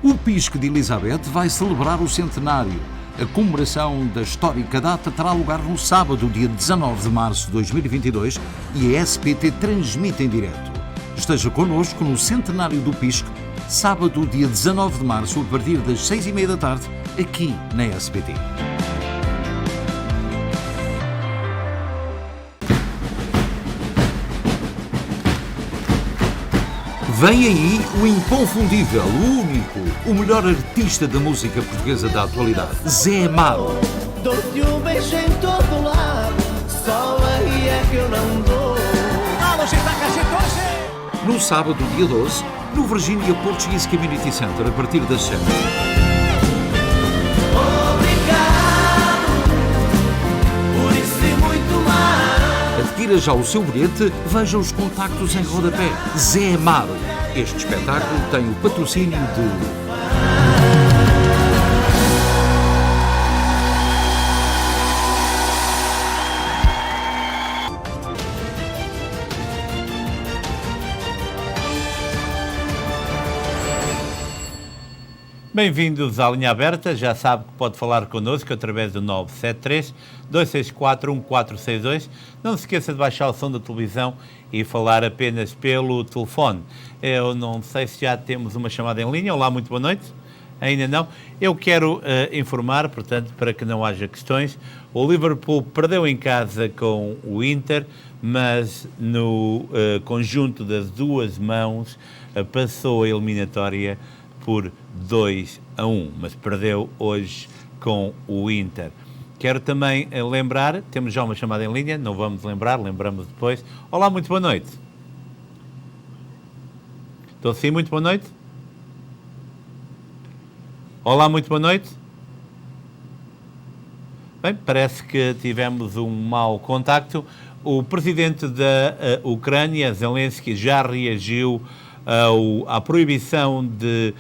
O Pisco de Elizabeth vai celebrar o centenário. A comemoração da histórica data terá lugar no sábado, dia 19 de março de 2022, e a SPT transmite em direto. Esteja connosco no centenário do Pisco, sábado, dia 19 de março, a partir das 6h30 da tarde, aqui na SPT. Vem aí o inconfundível, o único, o melhor artista da música portuguesa da atualidade, Zé Amaro. Dou-te um beijo em todo lado, só aí é que eu não dou. No sábado, dia 12, no Virginia Portuguese Community Center, a partir das 7. Obrigado, por isso e muito mais. Adquira já o seu bilhete, veja os contactos em rodapé. Zé Amaro. Este espetáculo tem o patrocínio de... Bem-vindos à Linha Aberta, já sabe que pode falar connosco através do 973-264-1462. Não se esqueça de baixar o som da televisão e falar apenas pelo telefone. Eu não sei se já temos uma chamada em linha. Olá, muito boa noite. Ainda não. Eu quero informar, portanto, para que não haja questões, o Liverpool perdeu em casa com o Inter, mas no conjunto das duas mãos passou a eliminatória por 2-1, mas perdeu hoje com o Inter. Quero também lembrar, temos já uma chamada em linha, não vamos lembrar, lembramos depois. Olá, muito boa noite. Estou sim, muito boa noite. Olá, muito boa noite. Bem, parece que tivemos um mau contacto. O presidente da Ucrânia, Zelensky, já reagiu à proibição de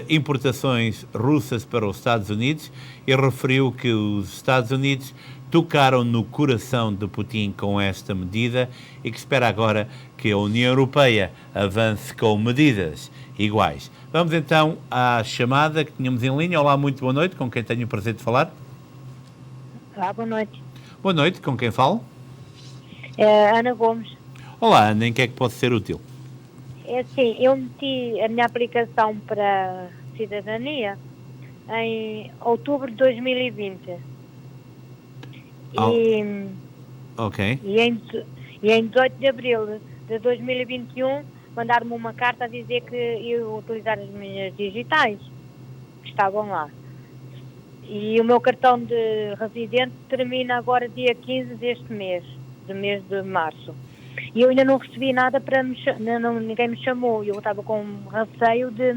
importações russas para os Estados Unidos e referiu que os Estados Unidos tocaram no coração de Putin com esta medida e que espera agora que a União Europeia avance com medidas iguais. Vamos então à chamada que tínhamos em linha. Olá, muito boa noite, com quem tenho o prazer de falar? Olá, boa noite. Boa noite, com quem falo? Ana Gomes. Olá, Ana, em que é que posso ser útil? É assim, eu meti a minha aplicação para cidadania em outubro de 2020. Ok. E em 18 de abril de 2021 mandaram-me uma carta a dizer que ia utilizar as minhas digitais, que estavam lá. E o meu cartão de residente termina agora dia 15 deste mês, do mês de março. E eu ainda não recebi nada ninguém me chamou. Eu estava com receio de...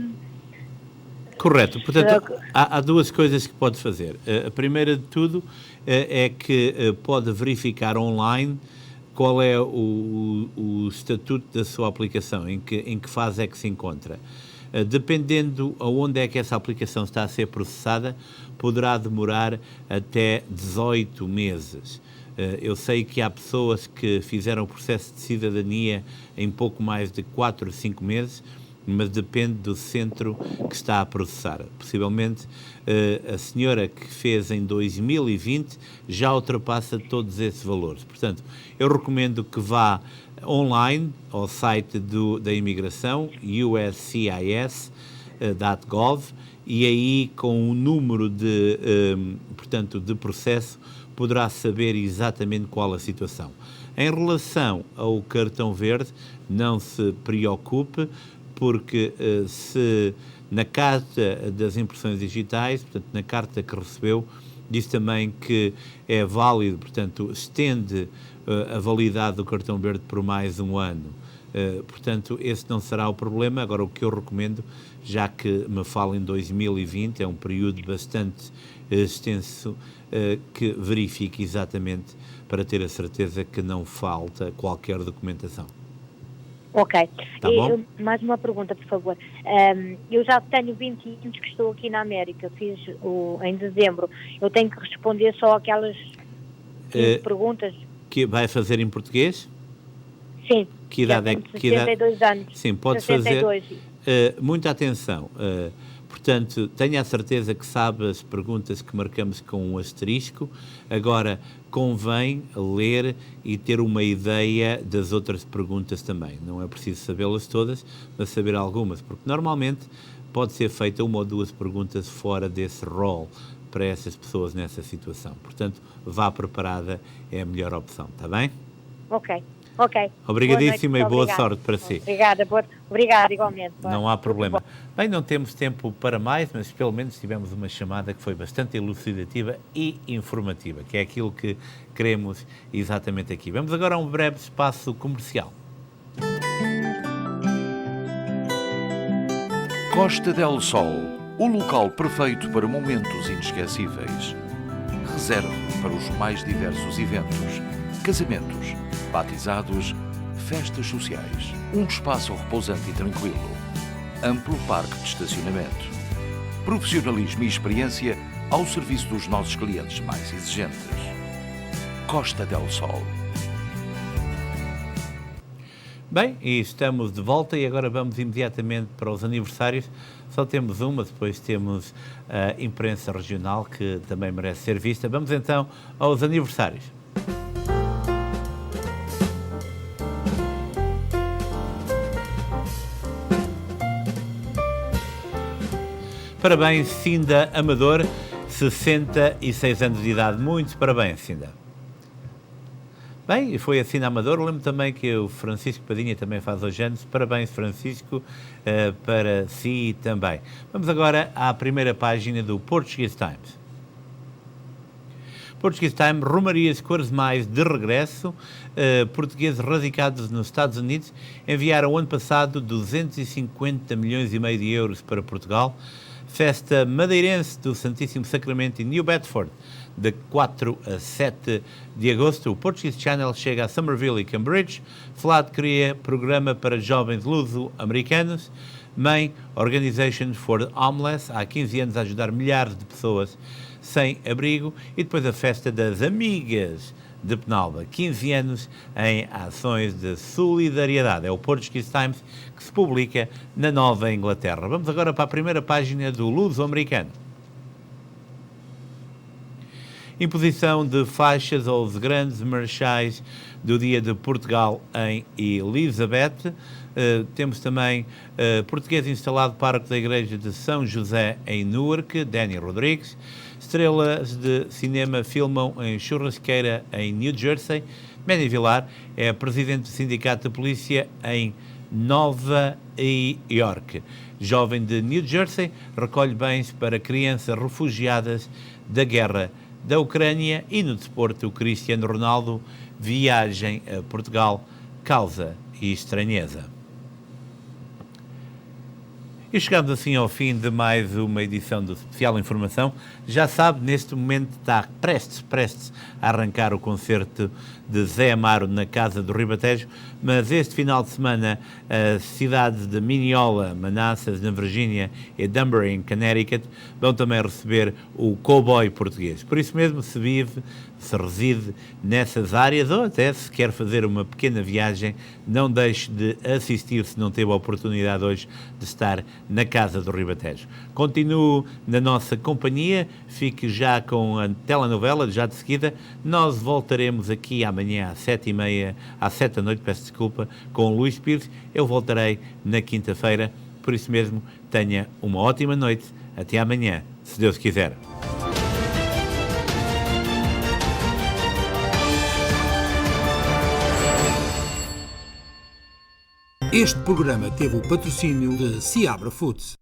Correto. Portanto, há duas coisas que pode fazer. A primeira de tudo é que pode verificar online qual é o estatuto da sua aplicação, em que fase é que se encontra. Dependendo aonde é que essa aplicação está a ser processada, poderá demorar até 18 meses. Eu sei que há pessoas que fizeram o processo de cidadania em pouco mais de 4 ou 5 meses mas depende do centro que está a processar. Possivelmente a senhora que fez em 2020 já ultrapassa todos esses valores. Portanto, eu recomendo que vá online ao site da imigração, uscis.gov, e aí com o número portanto, de processo poderá saber exatamente qual a situação. Em relação ao cartão verde, não se preocupe, porque se na carta das impressões digitais, portanto, na carta que recebeu, diz também que é válido, portanto, estende a validade do cartão verde por mais um ano. Portanto, esse não será o problema. Agora, o que eu recomendo, já que me falo em 2020, é um período bastante extenso, que verifique exatamente para ter a certeza que não falta qualquer documentação. Ok. Tá bom? Mais uma pergunta, por favor. Eu já tenho 20 anos que estou aqui na América, fiz em dezembro. Eu tenho que responder só aquelas 15 perguntas? Que vai fazer em português? Sim. Que idade é que... 62 anos. Sim, pode 62. fazer. Muita atenção. Portanto, tenha a certeza que sabe as perguntas que marcamos com um asterisco. Agora, convém ler e ter uma ideia das outras perguntas também. Não é preciso sabê-las todas, mas saber algumas, porque normalmente pode ser feita uma ou duas perguntas fora desse rol para essas pessoas nessa situação. Portanto, vá preparada, é a melhor opção, está bem? Ok. Obrigadíssima e boa sorte para si. Obrigada, igualmente. Não há problema. Bem, não temos tempo para mais, mas pelo menos tivemos uma chamada que foi bastante elucidativa e informativa, que é aquilo que queremos exatamente aqui. Vamos agora a um breve espaço comercial. Costa del Sol, o local perfeito para momentos inesquecíveis. Reserve para os mais diversos eventos, casamentos, batizados, festas sociais. Um espaço repousante e tranquilo. Amplo parque de estacionamento. Profissionalismo e experiência ao serviço dos nossos clientes mais exigentes. Costa del Sol. Bem, e estamos de volta e agora vamos imediatamente para os aniversários. Só temos uma, depois temos a imprensa regional, que também merece ser vista. Vamos então aos aniversários. Parabéns, Cinda Amador, 66 anos de idade. Muitos parabéns, Cinda. Bem, e foi a Cinda Amador. Lembro também que o Francisco Padinha também faz hoje anos. Parabéns, Francisco, para si também. Vamos agora à primeira página do Portuguese Times. Portuguese Times, Romarias Cores Mais de regresso. Portugueses radicados nos Estados Unidos enviaram o ano passado 250 milhões e meio de euros para Portugal. Festa madeirense do Santíssimo Sacramento em New Bedford, de 4 a 7 de agosto. O Portuguese Channel chega a Somerville e Cambridge. FLAD cria programa para jovens luso-americanos. MAI, Organization for the Homeless, há 15 anos a ajudar milhares de pessoas sem abrigo. E depois a festa das Amigas de Penalva, 15 anos em ações de solidariedade. É o Portuguese Times, que se publica na Nova Inglaterra. Vamos agora para a primeira página do Luso-Americano. Imposição de faixas aos grandes marchais do Dia de Portugal em Elizabeth. Temos também português instalado pároco da Igreja de São José em Newark, Dani Rodrigues. Estrelas de cinema filmam em churrasqueira em New Jersey. Manny Villar é presidente do Sindicato de Polícia em Nova York. Jovem de New Jersey recolhe bens para crianças refugiadas da guerra da Ucrânia. E no desporto, o Cristiano Ronaldo, viagem a Portugal, causa e estranheza. E chegamos assim ao fim de mais uma edição do Especial Informação. Já sabe, neste momento está prestes a arrancar o concerto de Zé Amaro na Casa do Ribatejo, mas este final de semana as cidades de Mineola, Manassas, na Virgínia, e Danbury, em Connecticut, vão também receber o cowboy português. Por isso mesmo, se vive se reside nessas áreas ou até se quer fazer uma pequena viagem, não deixe de assistir, se não teve a oportunidade hoje de estar na Casa do Ribatejo. Continuo na nossa companhia, fique já com a telenovela, já de seguida. Nós voltaremos aqui amanhã às 7h30, às 7 da noite, peço desculpa, com o Luís Pires. Eu voltarei na quinta-feira, por isso mesmo, tenha uma ótima noite. Até amanhã, se Deus quiser. Este programa teve o patrocínio de Seabra Foods.